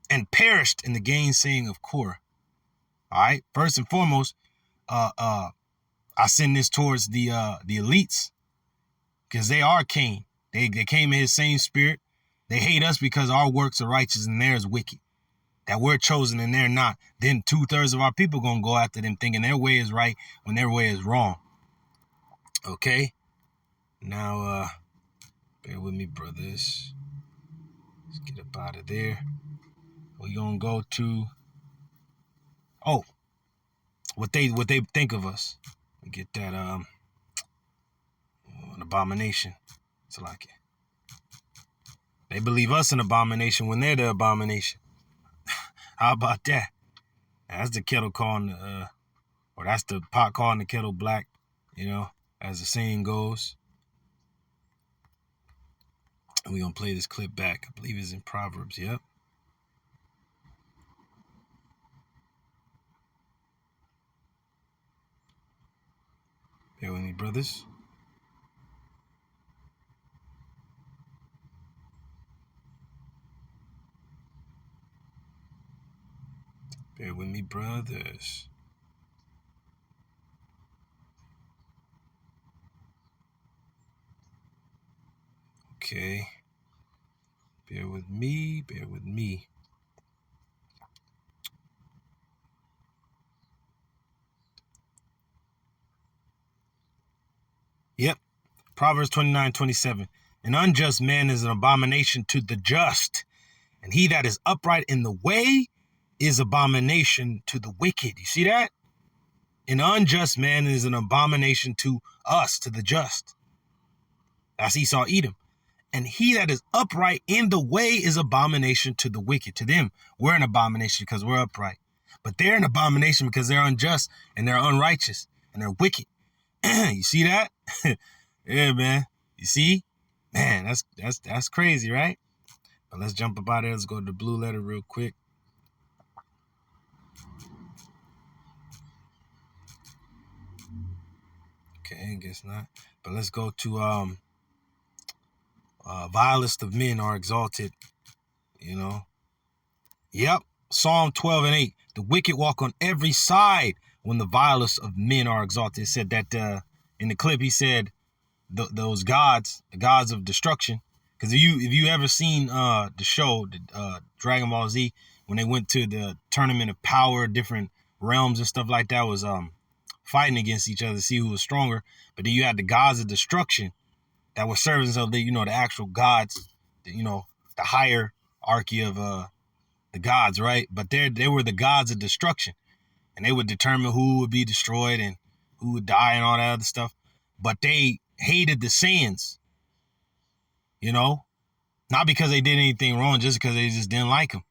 and perished in the gainsaying of Korah. All right. First and foremost, I send this towards the elites, because they are Cain. They came in his same spirit. They hate us because our works are righteous and theirs wicked. That we're chosen and they're not. Then 2/3 of our people gonna go after them thinking their way is right when their way is wrong. Okay? Now, bear with me, brothers. Let's get up out of there. We're gonna go to, what they think of us. Get that an abomination. It's like it. They believe us an abomination when they're the abomination. How about that? That's the kettle calling or that's the pot calling the kettle black, as the saying goes. And we're gonna play this clip back. I believe it's in Proverbs. Yep. Bear with me, brothers. Bear with me, brothers. Okay. Bear with me. Bear with me. Yep. Proverbs 29:27. An unjust man is an abomination to the just, and he that is upright in the way is abomination to the wicked. You see that? An unjust man is an abomination to us, to the just. That's Esau, Edom. And he that is upright in the way is abomination to the wicked. To them, we're an abomination because we're upright. But they're an abomination because they're unjust and they're unrighteous and they're wicked. You see that? Yeah, man. You see? Man, that's crazy, right? But let's jump up out there. Let's go to the blue letter real quick. Okay, I guess not. But let's go to vilest of men are exalted. Yep. Psalm 12:8. The wicked walk on every side when the vilest of men are exalted. It said that in the clip, he said those gods, the gods of destruction. Because if you ever seen the show, Dragon Ball Z, when they went to the tournament of power, different realms and stuff like that, was fighting against each other to see who was stronger. But then you had the gods of destruction that were servants of the actual gods, the hierarchy of the gods, right? But they were the gods of destruction, and they would determine who would be destroyed and who would die and all that other stuff. But they hated the Saiyans, not because they did anything wrong, just because they just didn't like them.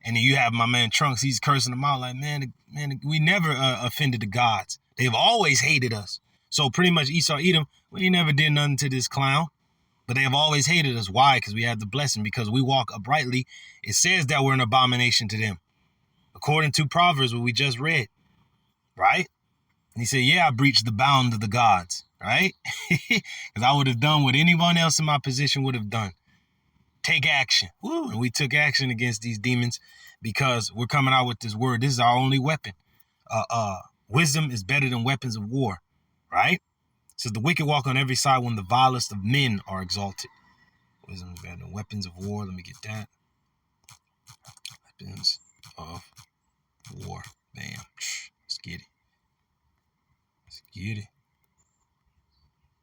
And then you have my man Trunks, he's cursing them out like, man, we never offended the gods. They've always hated us. So pretty much Esau, Edom, we never did nothing to this clown, but they have always hated us. Why? Because we have the blessing, because we walk uprightly. It says that we're an abomination to them, according to Proverbs, what we just read, right? And he said, yeah, I breached the bound of the gods, right? Because I would have done what anyone else in my position would have done. Take action. Woo. And we took action against these demons because we're coming out with this word. This is our only weapon. Wisdom is better than weapons of war, right? It says the wicked walk on every side when the vilest of men are exalted. Wisdom is better than weapons of war. Let me get that. Weapons of war. Bam. Let's get it. Let's get it.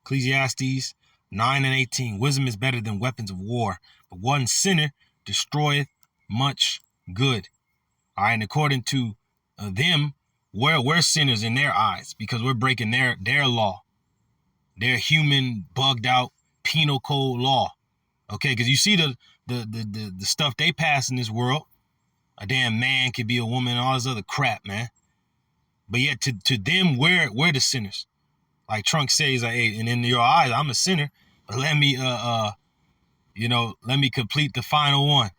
Ecclesiastes 9:18. Wisdom is better than weapons of war, but one sinner destroyeth much good. All right, and according to them, we're sinners in their eyes because we're breaking their law, their human bugged out penal code law. Okay, because you see the stuff they pass in this world. A damn man could be a woman and all this other crap, man. But yet to them, we're the sinners. Like Trunk says, like, hey, and in your eyes, I'm a sinner, but let me let me complete the final one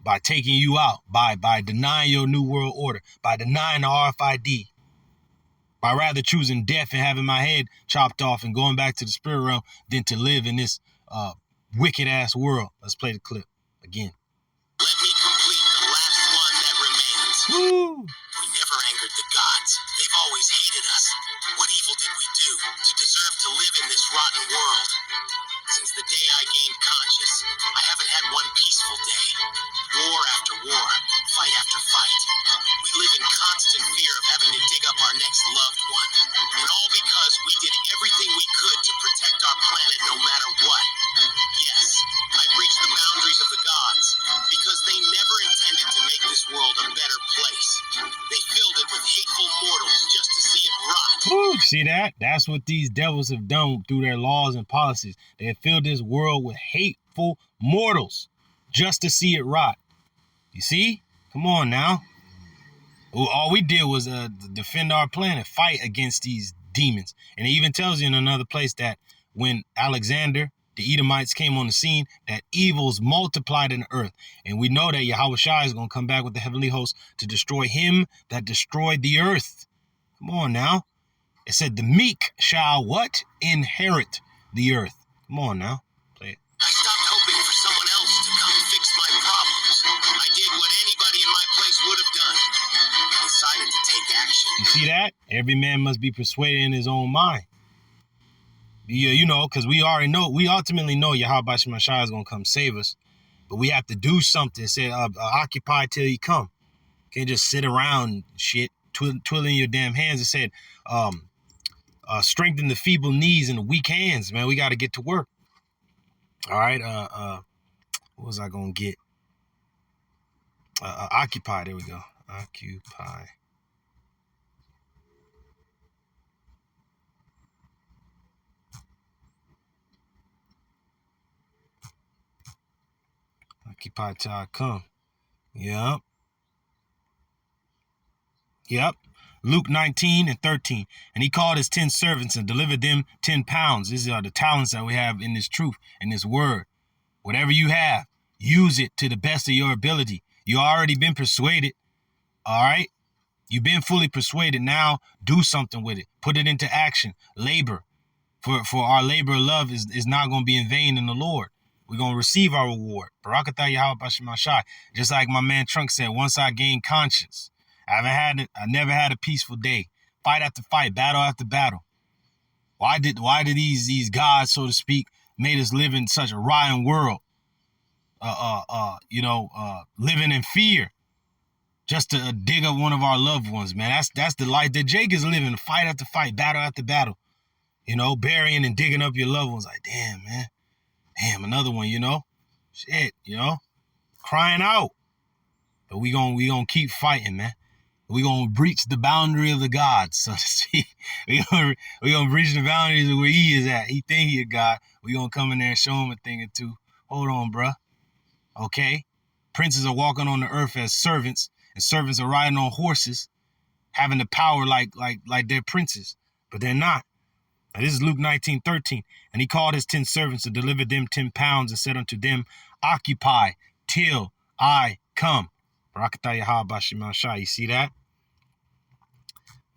by taking you out, by denying your new world order, by denying the RFID, by rather choosing death and having my head chopped off and going back to the spirit realm than to live in this wicked ass world. Let's play the clip again.
Let me complete the last one that remains.
Woo!
We never angered the gods. They've always hated us. What evil did we do to deserve to live in this rotten world? Since the day I gained conscious, I haven't had one peaceful day. War after war, fight after fight. We live in constant fear of having to dig up our next loved one. And all because we did everything we could to protect our planet no matter what. Yes, I breached the boundaries of the gods because they never intended to make this world a better place. They filled it with hateful mortals just to see it rot.
Woo, see that? That's what these devils have done through their laws and policies. They have filled this world with hateful mortals just to see it rot. You see? Come on now. All we did was defend our planet, fight against these demons. And it even tells you in another place that when Alexander, the Edomites, came on the scene, that evils multiplied in the earth. And we know that YAHAWASHI is going to come back with the heavenly host to destroy him that destroyed the earth. Come on now. It said the meek shall what? Inherit the earth. Come on now. Play it.
I stopped hoping for someone else to come fix my problems. I did what anybody in my place would have done. I decided to take action.
You see that? Every man must be persuaded in his own mind. Yeah, you know, because we ultimately know Yahweh Shemashai is going to come save us. But we have to do something. Say, occupy till he come. Can't just sit around shit, twiddling your damn hands. It said, strengthen the feeble knees and the weak hands, man. We got to get to work. All right. What was I going to get? Occupy. There we go. Occupy. Occupy till I come. Yep. Luke 19:13. And he called his 10 servants and delivered them 10 pounds. These are the talents that we have in this truth, in this word. Whatever you have, use it to the best of your ability. You already been persuaded. All right. You've been fully persuaded. Now do something with it. Put it into action. Labor. For our labor of love is not going to be in vain in the Lord. We're going to receive our reward. Barakatah Yahweh Shemashai. Just like my man Trunk said, once I gained conscience, I never had a peaceful day. Fight after fight, battle after battle. Why did these gods, so to speak, made us live in such a rotten world? Living in fear just to dig up one of our loved ones, man. That's the life that Jake is living, fight after fight, battle after battle. You know, burying and digging up your loved ones. Like, damn, man. Damn, another one, you know? Shit, you know? Crying out. But we gonna keep fighting, man. We gonna breach the boundary of the gods, so to speak. We gonna breach the boundaries of where he is at. He think he a god. We gonna come in there and show him a thing or two. Hold on, bruh. Okay? Princes are walking on the earth as servants, and servants are riding on horses, having the power like they're princes. But they're not. Now, this is Luke 19:13. And he called his 10 servants to deliver them 10 pounds and said unto them, occupy till I come. Barakatah Yahweh Shemashai. You see that?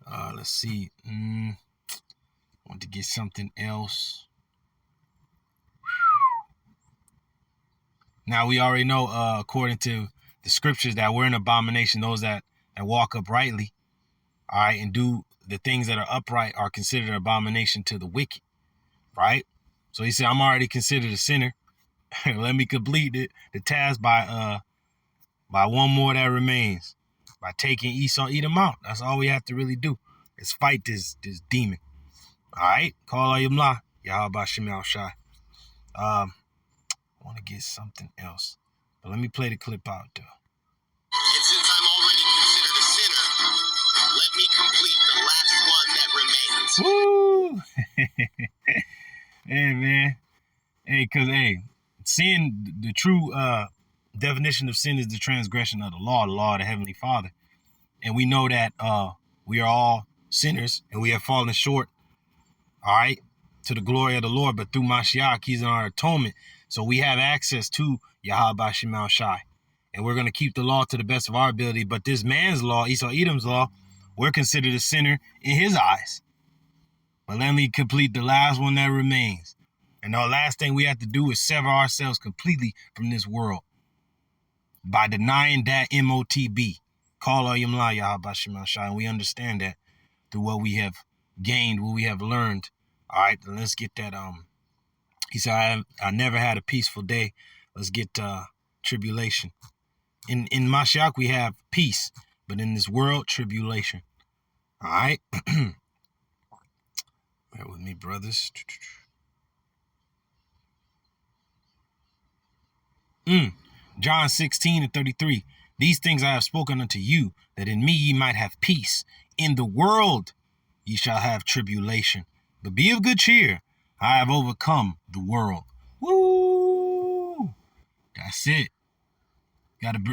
Let's see. I want to get something else. Now, we already know, according to the scriptures, that we're an abomination. Those that walk uprightly, all right, and do the things that are upright are considered an abomination to the wicked, right? So he said, I'm already considered a sinner. Let me complete the task by one more that remains, by taking Esau, Edom out. That's all we have to really do is fight this demon. All right? Call Ayamla, Yahweh Shemel Shai. I want to get something else, but let me play the clip out, though.
And since I'm already considered a sinner, let me complete the last one that remains.
Woo! Hey, man. Hey, because, sin, the true definition of sin is the transgression of the law of the Heavenly Father. And we know that We are all sinners and we have fallen short, all right, to the glory of the Lord. But through Mashiach, he's in our atonement. So we have access to YAHAWASHI Shai. And we're going to keep the law to the best of our ability. But this man's law, Esau Edom's law, we're considered a sinner in his eyes. But let me complete the last one that remains. And the last thing we have to do is sever ourselves completely from this world by denying that MOTB. Call Yamla YAHAWASHI Shai. And we understand that through what we have gained, what we have learned. All right, then let's get that. He said, I never had a peaceful day. Let's get tribulation. In Mashiach, we have peace, but in this world, tribulation. All right? Bear with me, brothers. John 16:33. These things I have spoken unto you, that in me ye might have peace. In the world ye shall have tribulation. But be of good cheer. I have overcome the world. Woo! That's it.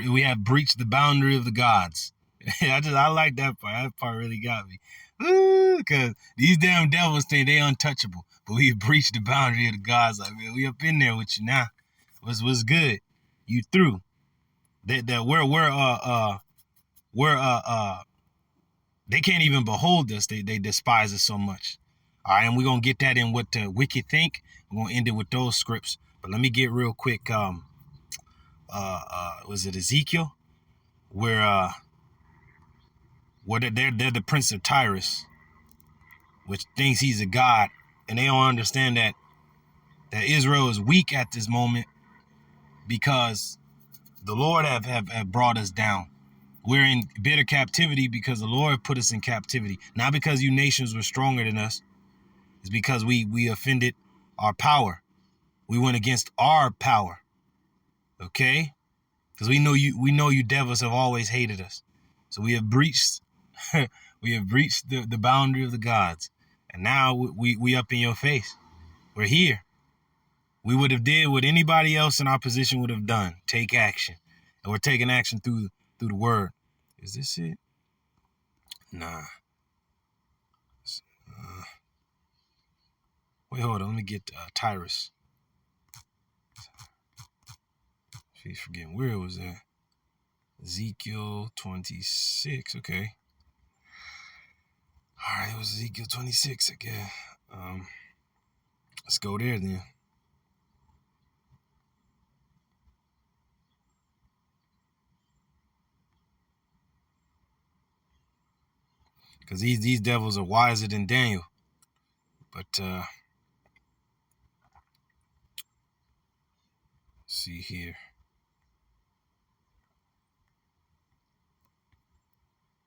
We have breached the boundary of the gods. I like that part. That part really got me. Woo! Because these damn devils think they untouchable. But we breached the boundary of the gods. Like, man, we up in there with you now. What's good? You through. They can't even behold us. They despise us so much. All right, and we're gonna get that in what the wicked think. We're gonna end it with those scripts. But let me get real quick. Was it Ezekiel? Where they're the prince of Tyrus, which thinks he's a god, and they don't understand that Israel is weak at this moment because the Lord have brought us down. We're in bitter captivity because the Lord put us in captivity. Not because you nations were stronger than us. It's because we offended our power. We went against our power. Okay? Because we know you devils have always hated us. So we have breached the boundary of the gods. And now we up in your face. We're here. We would have did what anybody else in our position would have done. Take action. And we're taking action through the word. Is this it? Nah. Wait, hold on. Let me get Tyrus. She's forgetting where it was at. Ezekiel 26. Okay. All right, it was Ezekiel 26 again. Let's go there then. Because these devils are wiser than Daniel. But see here.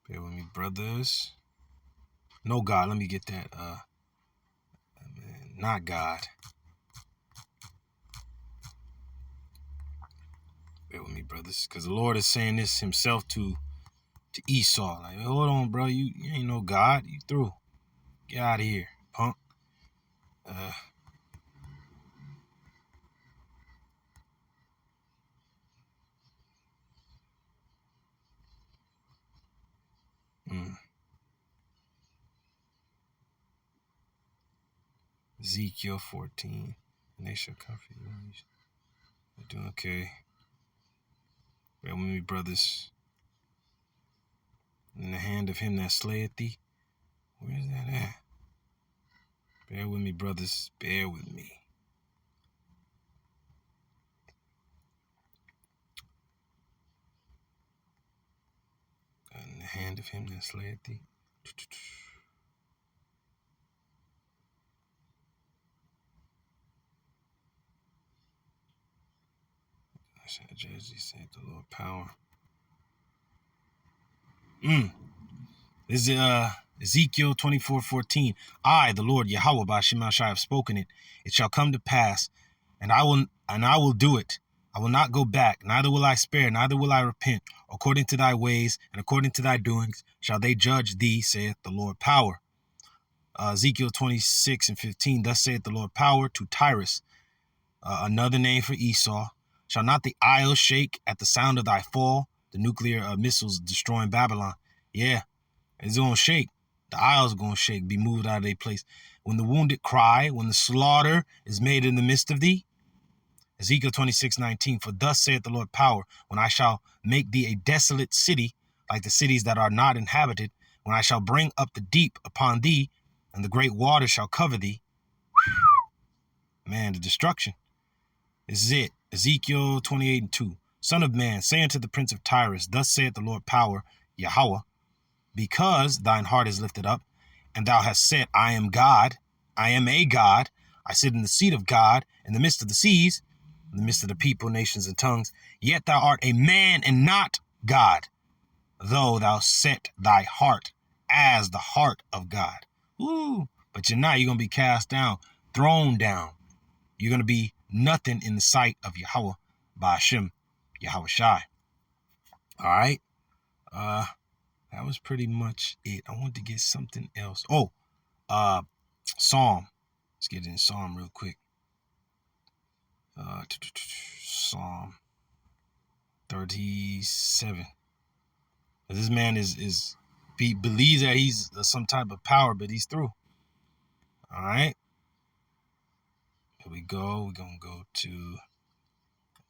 Bear with me, brothers. No God. Let me get that. Not God. Bear with me, brothers. Because the Lord is saying this himself to Esau. Like, hold on, bro. You ain't no God. You through. Get out of here, punk. Ezekiel 14. And they shall come for you. They're doing okay. Bear with me, brothers. In the hand of him that slayeth thee. Where is that at? Bear with me, brothers. Bear with me. In the hand of him that slayeth thee. I shall judge thee, saith the Lord power. This is Ezekiel 24:14. I, the Lord Yahawah BAHASHAM, have spoken it. It shall come to pass, and I will do it. I will not go back, neither will I spare, neither will I repent. According to thy ways and according to thy doings shall they judge thee, saith the Lord power. Ezekiel 26:15. Thus saith the Lord power to Tyrus, another name for Esau. Shall not the isles shake at the sound of thy fall? The nuclear missiles destroying Babylon. Yeah. It's going to shake. The isles are going to shake, be moved out of their place. When the wounded cry, when the slaughter is made in the midst of thee. Ezekiel 26:19, for thus saith the Lord power, when I shall make thee a desolate city, like the cities that are not inhabited, when I shall bring up the deep upon thee, and the great waters shall cover thee. Man, the destruction. This is it. Ezekiel 28:2. Son of man, say unto the prince of Tyrus, thus saith the Lord power, YAHAWAH, because thine heart is lifted up, and thou hast said, I am God, I am a God, I sit in the seat of God, in the midst of the seas, in the midst of the people, nations, and tongues, yet thou art a man and not God, though thou set thy heart as the heart of God. Ooh, but you're not. You're going to be cast down, thrown down. You're going to be nothing in the sight of YAHAWAH, BAHASHAM, YAHAWASHI. All right. That was pretty much it. I wanted to get something else. Oh, Psalm. Let's get in Psalm real quick. Psalm 37. This man he believes that he's some type of power, but he's through. All right. Here we go. We're going to go to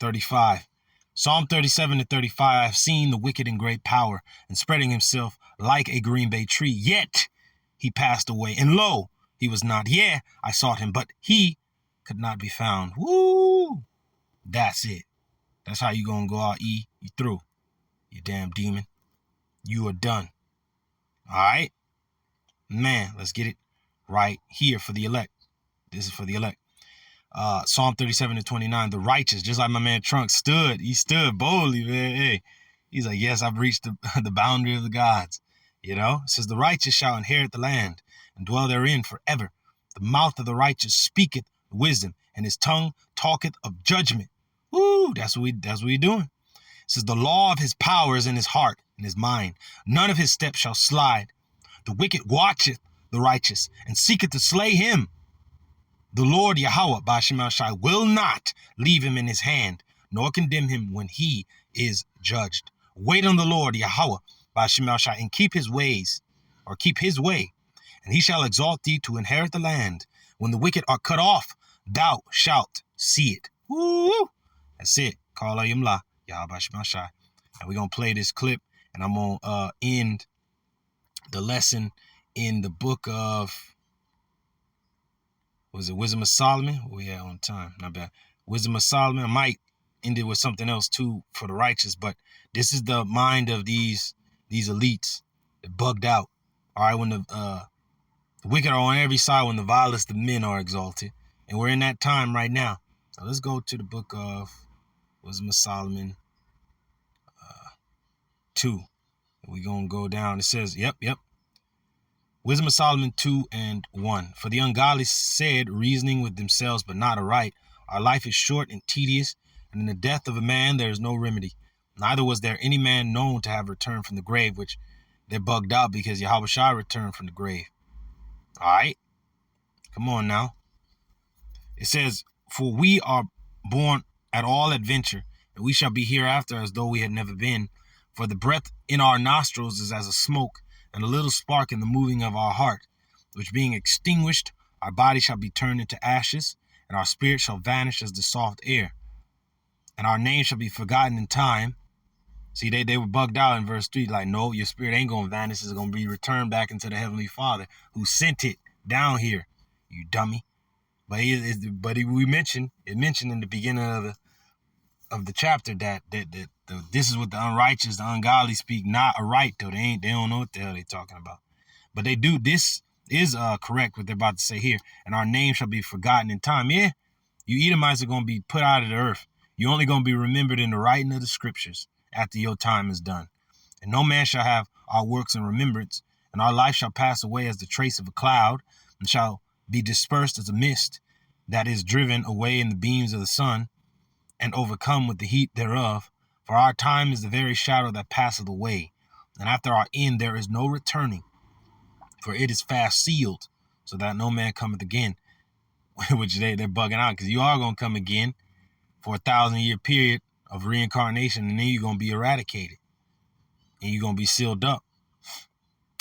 35. Psalm 37-35, I have seen the wicked in great power and spreading himself like a green bay tree. Yet he passed away, and lo, he was not. Yeah, I sought him, but he could not be found. Woo! That's it. That's how you going to go out, E. You through. You damn demon. You are done. All right? Man, let's get it right here for the elect. This is for the elect. Psalm 37-29, the righteous, just like my man Trunk stood. He stood boldly, man. Hey, he's like, yes, I've reached the boundary of the gods. You know, it says, the righteous shall inherit the land and dwell therein forever. The mouth of the righteous speaketh wisdom, and his tongue talketh of judgment. Woo, that's what we doing. It says, the law of his power is in his heart and his mind. None of his steps shall slide. The wicked watcheth the righteous and seeketh to slay him. The Lord YAHAWAH, BAHASHAM, will not leave him in his hand, nor condemn him when he is judged. Wait on the Lord YAHAWAH, BAHASHAM, and keep his ways, or keep his way, and he shall exalt thee to inherit the land. When the wicked are cut off, thou shalt see it. Woo! That's it. Call Ayamla, YAHAWAH, and we're going to play this clip, and I'm going to end the lesson in the book of, was it Wisdom of Solomon? We had on time, not bad. Wisdom of Solomon. I might end it with something else too for the righteous, but this is the mind of these elites that bugged out. All right, when the wicked are on every side, when the vilest of men are exalted, and we're in that time right now. So let's go to the book of Wisdom of Solomon 2. We're gonna go down. It says, yep. Wisdom of Solomon 2:1. For the ungodly said, reasoning with themselves, but not aright, our life is short and tedious, and in the death of a man there is no remedy. Neither was there any man known to have returned from the grave, which they're bugged out because YAHAWASHI returned from the grave. All right? Come on now. It says, for we are born at all adventure, and we shall be hereafter as though we had never been. For the breath in our nostrils is as a smoke, and a little spark in the moving of our heart, which being extinguished, our body shall be turned into ashes, and our spirit shall vanish as the soft air. And our name shall be forgotten in time. See, they were bugged out in verse 3, like, no, your spirit ain't going to vanish. It's going to be returned back into the Heavenly Father who sent it down here, you dummy. But we mentioned in the beginning of the chapter that this is what the unrighteous, the ungodly speak not aright, though. They don't know what the hell they talking about. But they do. This is correct what they're about to say here. And our name shall be forgotten in time. Yeah, you Edomites are going to be put out of the earth. You're only going to be remembered in the writing of the scriptures after your time is done. And no man shall have our works in remembrance, and our life shall pass away as the trace of a cloud, and shall be dispersed as a mist that is driven away in the beams of the sun, and overcome with the heat thereof. For our time is the very shadow that passeth away, and after our end there is no returning, for it is fast sealed, so that no man cometh again. Which they're bugging out, because you are going to come again for a 1,000-year period of reincarnation, and then you're going to be eradicated, and you're going to be sealed up.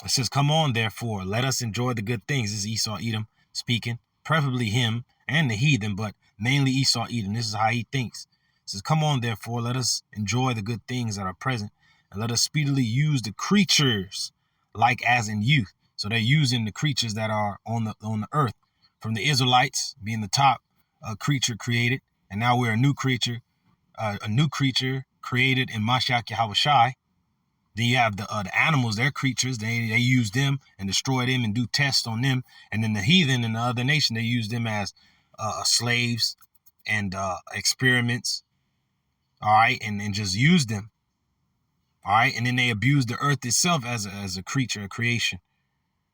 It says, come on, therefore, let us enjoy the good things. This is Esau Edom speaking, preferably him and the heathen, but mainly Esau Edom. This is how he thinks. It says, come on, therefore, let us enjoy the good things that are present, and let us speedily use the creatures like as in youth. So they're using the creatures that are on the earth, from the Israelites being the top creature created, and now we're a new creature created in Mashiach YAHAWASHI. Then you have the animals, they're creatures. They use them and destroy them and do tests on them. And then the heathen and the other nation, they use them as slaves and experiments. All right, and just use them. All right, and then they abuse the earth itself as a creature, a creation.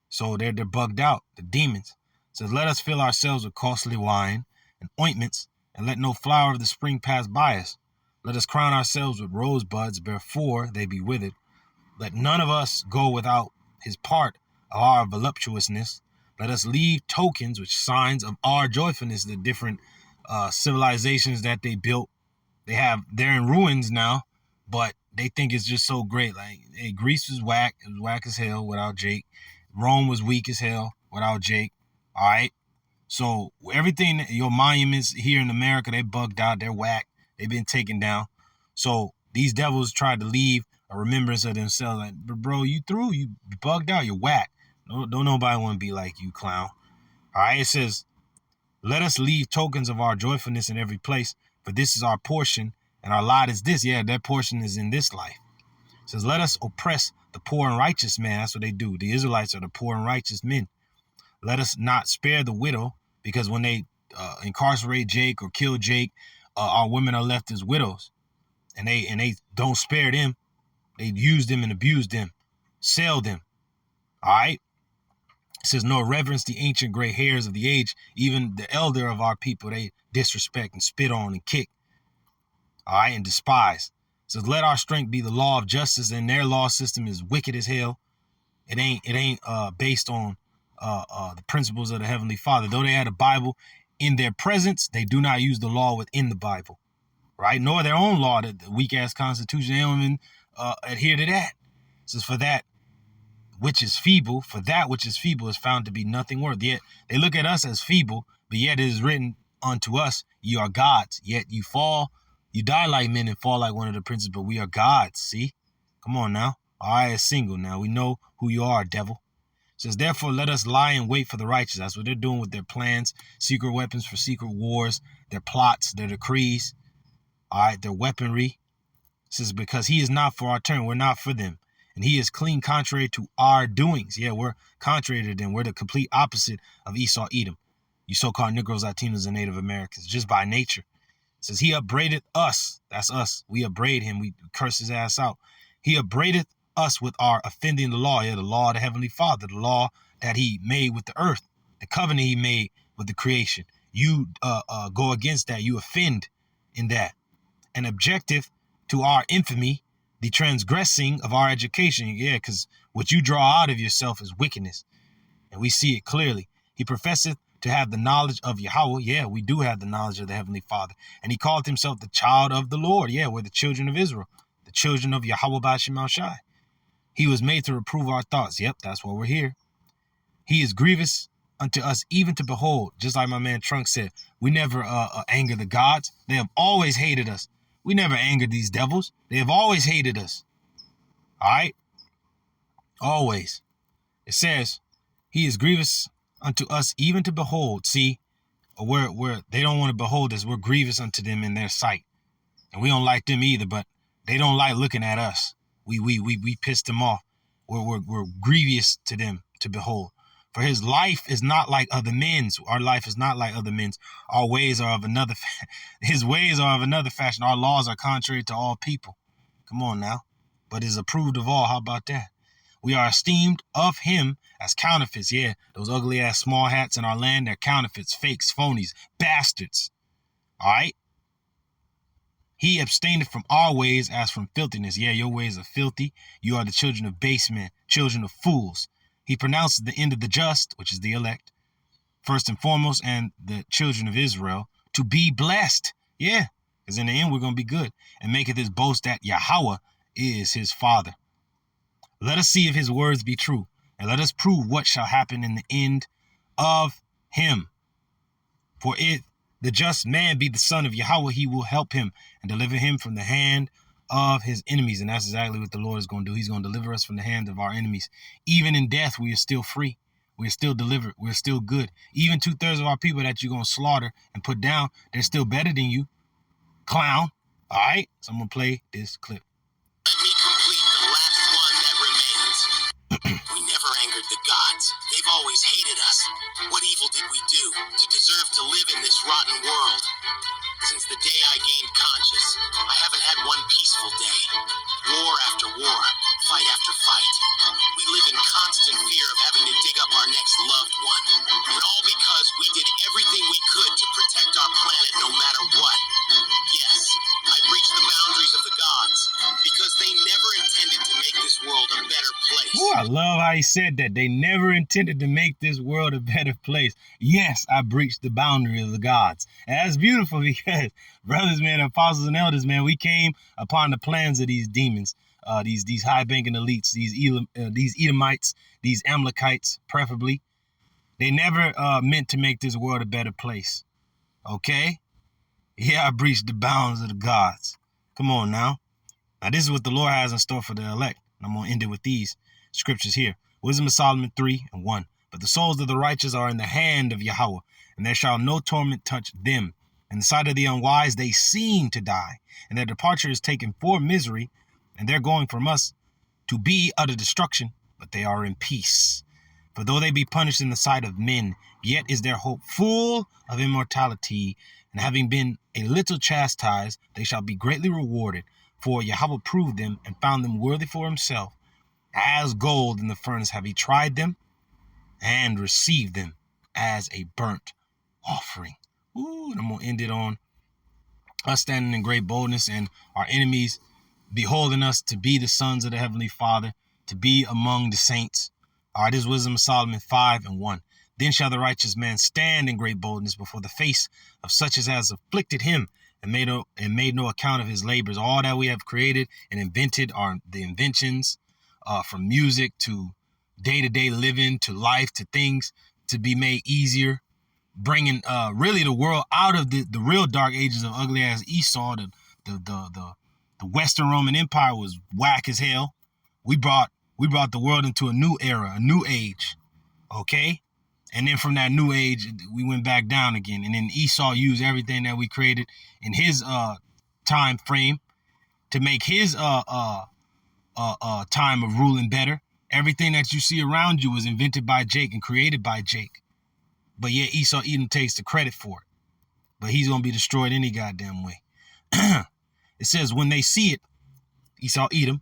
So they're bugged out, the demons. It says, let us fill ourselves with costly wine and ointments, and let no flower of the spring pass by us. Let us crown ourselves with rosebuds before they be withered. Let none of us go without his part of our voluptuousness. Let us leave tokens, which signs of our joyfulness. The different civilizations that they built, they're in ruins now, but they think it's just so great. Like, hey, Greece was whack. It was whack as hell without Jake. Rome was weak as hell without Jake. All right. So everything, your monuments here in America, they bugged out. They're whack. They've been taken down. So these devils tried to leave a remembrance of themselves. Like, bro, you through, you bugged out, you're whack. Don't nobody want to be like you, clown. All right, it says, let us leave tokens of our joyfulness in every place, for this is our portion, and our lot is this. Yeah, their portion is in this life. It says, let us oppress the poor and righteous man. That's what they do. The Israelites are the poor and righteous men. Let us not spare the widow, because when they incarcerate Jake or kill Jake, our women are left as widows, and they don't spare them. They use them and abuse them, sell them. All right. It says, nor reverence the ancient gray hairs of the age, even the elder of our people, they disrespect and spit on and kick. All right, and despise. It says, let our strength be the law of justice, and their law system is wicked as hell. It ain't based on the principles of the Heavenly Father. Though they had a Bible in their presence, they do not use the law within the Bible, right? Nor their own law, the weak ass Constitution. They don't even adhere to that. It says, for that which is feeble is found to be nothing worth. Yet they look at us as feeble, but yet it is written unto us, ye are gods. Yet you die like men and fall like one of the princes, but we are gods. See? Come on now. Our eye is single now. We know who you are, devil. It says, therefore, let us lie in wait for the righteous. That's what they're doing with their plans, secret weapons for secret wars, their plots, their decrees, all right, their weaponry. It says, because he is not for our turn, we're not for them. And he is clean contrary to our doings. Yeah, we're contrary to them. We're the complete opposite of Esau Edom. You so-called Negroes, Latinos, and Native Americans, just by nature. It says, he upbraided us. That's us. We upbraid him. We curse his ass out. He upbraideth us with our offending the law. Yeah, the law of the Heavenly Father, the law that he made with the earth, the covenant he made with the creation. You go against that. You offend in that. An objective to our infamy, the transgressing of our education. Yeah, because what you draw out of yourself is wickedness. And we see it clearly. He professeth to have the knowledge of Yahawah. Yeah, we do have the knowledge of the Heavenly Father. And he called himself the child of the Lord. Yeah, we're the children of Israel, the children of YAHAWAH BAHASHAM Shai. He was made to reprove our thoughts. Yep, that's why we're here. He is grievous unto us even to behold. Just like my man Trunk said, we never anger the gods. They have always hated us. We never angered these devils. They have always hated us. All right? Always. It says, he is grievous unto us even to behold. See, they don't want to behold us. We're grievous unto them in their sight. And we don't like them either, but they don't like looking at us. We piss them off. We're grievous to them to behold. For his life is not like other men's. Our life is not like other men's. Our ways are of another. His ways are of another fashion. Our laws are contrary to all people. Come on now. But is approved of all. How about that? We are esteemed of him as counterfeits. Yeah, those ugly ass small hats in our land, they're counterfeits, fakes, phonies, bastards. All right? He abstaineth from our ways as from filthiness. Yeah, your ways are filthy. You are the children of base men, children of fools. He pronounces the end of the just, which is the elect, first and foremost, and the children of Israel, to be blessed. Yeah, because in the end, we're going to be good. And maketh his boast that Yahawah is his father. Let us see if his words be true. and let us prove what shall happen in the end of him. For if the just man be the son of Yahweh, he will help him and deliver him from the hand of his enemies. And that's exactly what the Lord is going to do. He's going to deliver us from the hand of our enemies. Even in death, we are still free. We're still delivered. We're still good. Even 2/3 of our people that you're going to slaughter and put down, they're still better than you. Clown. All right? So I'm going to play this clip.
Let me complete the last one that remains. We never angered the gods. They've always hated us. What evil did we do to deserve to live in this rotten world? Since the day I gained conscious, I haven't had one peaceful day. War after war, fight after fight. We live in constant fear of having to dig up our next loved one. And all because we did everything we could to protect our planet no matter what. Yes, I breached the boundaries of the gods because they never intended to make this world a better place.
Ooh, I love how he said that. They never intended to make this world a better place. Yes, I breached the boundary of the gods. And that's beautiful because, brothers, man, apostles and elders, man, we came upon the plans of these demons, these high-banking elites, these Edomites, these Amalekites, preferably. They never meant to make this world a better place. Okay? Yeah, I breached the bounds of the gods. Come on now. Now, this is what the Lord has in store for the elect. And I'm going to end it with these scriptures here. Wisdom of Solomon 3:1. But the souls of the righteous are in the hand of Yahawah, and there shall no torment touch them. In the sight of the unwise, they seem to die, and their departure is taken for misery, and their going from us to be utter destruction, but they are in peace. For though they be punished in the sight of men, yet is their hope full of immortality, and having been a little chastised, they shall be greatly rewarded. For Yahweh proved them and found them worthy for himself. As gold in the furnace have he tried them and received them as a burnt offering. Ooh, and I'm going to end it on us standing in great boldness and our enemies beholding us to be the sons of the Heavenly Father, to be among the saints. All right, this is Wisdom of Solomon 5:1. Then shall the righteous man stand in great boldness before the face of such as has afflicted him, and made no account of his labors. All that we have created and invented are the inventions, from music to day-to-day living to life to things to be made easier, bringing really the world out of the real dark ages of ugly ass Esau. The Western Roman Empire was whack as hell. We brought the world into a new era, a new age. Okay. And then from that new age, we went back down again. And then Esau used everything that we created in his time frame to make his time of ruling better. Everything that you see around you was invented by Jake and created by Jake. But yet Esau Edom takes the credit for it. But he's going to be destroyed any goddamn way. It says, when they see it, Esau Edom,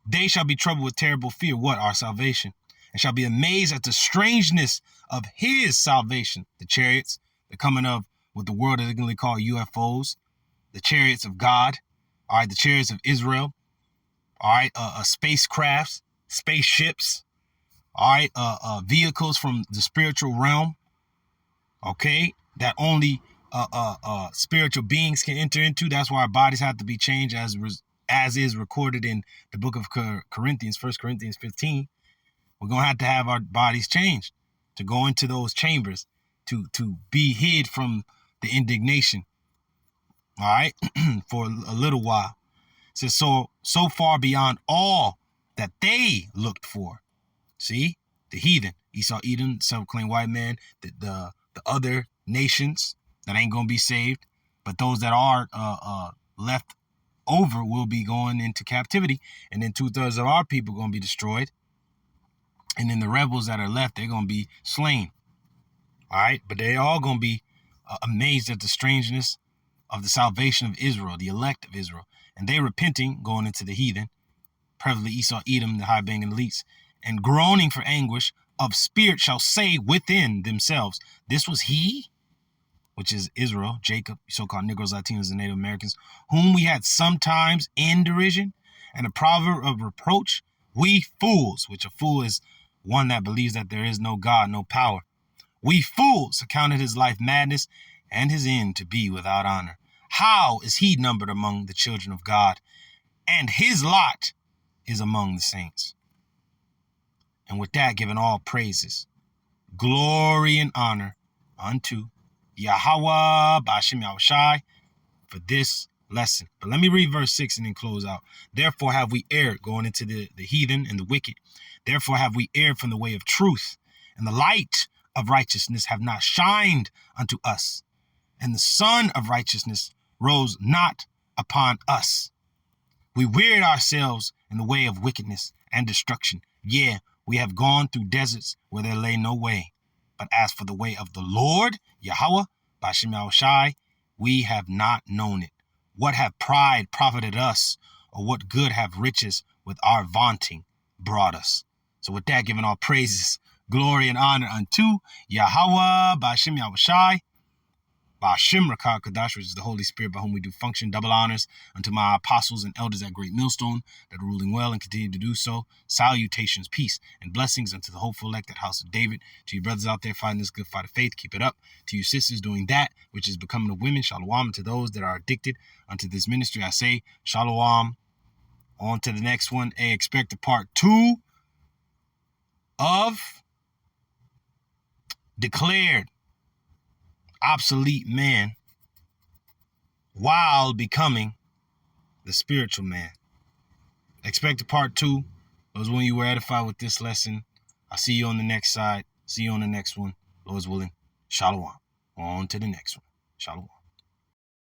they shall be troubled with terrible fear. What? Our salvation. And shall be amazed at the strangeness of his salvation. The chariots, the coming of what the world is going to call UFOs, the chariots of God, all right, the chariots of Israel, all right, spacecrafts, spaceships, all right, vehicles from the spiritual realm, okay, that only spiritual beings can enter into. That's why our bodies have to be changed as is recorded in the book of Corinthians, 1 Corinthians 15. We're going to have our bodies changed to go into those chambers, to be hid from the indignation, all right, for a little while. It says, so far beyond all that they looked for. See, the heathen, Esau, Edom, self-proclaimed white man, the other nations that ain't going to be saved, but those that are left over will be going into captivity, and then 2/3 of our people are going to be destroyed. And then the rebels that are left, they're going to be slain. All right. But they're all going to be amazed at the strangeness of the salvation of Israel, the elect of Israel. And they repenting, going into the heathen, preferably Esau, Edom, the high-banking elites, and groaning for anguish of spirit shall say within themselves, this was he, which is Israel, Jacob, so-called Negroes, Latinos, and Native Americans, whom we had sometimes in derision, and a proverb of reproach, we fools, which a fool is one that believes that there is no God, no power. We fools accounted his life madness and his end to be without honor. How is he numbered among the children of God? And his lot is among the saints. And with that, giving all praises, glory, and honor unto YAHAWAH, BAHASHAM, YAHAWASHI, for this lesson. But let me read verse 6 and then close out. Therefore have we erred, going into the heathen and the wicked. Therefore have we erred from the way of truth, and the light of righteousness have not shined unto us, and the sun of righteousness rose not upon us. We wearied ourselves in the way of wickedness and destruction. Yeah, we have gone through deserts where there lay no way. But as for the way of the Lord, YAHAWAH, BAHASHAM, YAHAWASHI, we have not known it. What have pride profited us, or what good have riches with our vaunting brought us? So with that, giving all praises, glory, and honor unto YAHAWAH, BAHASHAM, YAHAWASHI, BAHASHAM, RAWCHAA, QADASH, which is the Holy Spirit by whom we do function. Double honors unto my apostles and elders at Great Millstone that are ruling well and continue to do so. Salutations, peace, and blessings unto the hopeful elect at House of David. To you brothers out there fighting this good fight of faith, keep it up. To you sisters doing that, which is becoming of women, Shalawam. And to those that are addicted unto this ministry, I say, Shalawam. On to the next one. Hey, expect a part 2 of Declared Obsolete Man while becoming the spiritual man. Expect a part 2. Those when you were edified with this lesson. I'll see you on the next side. See you on the next one. Lord's willing. Shalawam. On to the next one. Shalawam.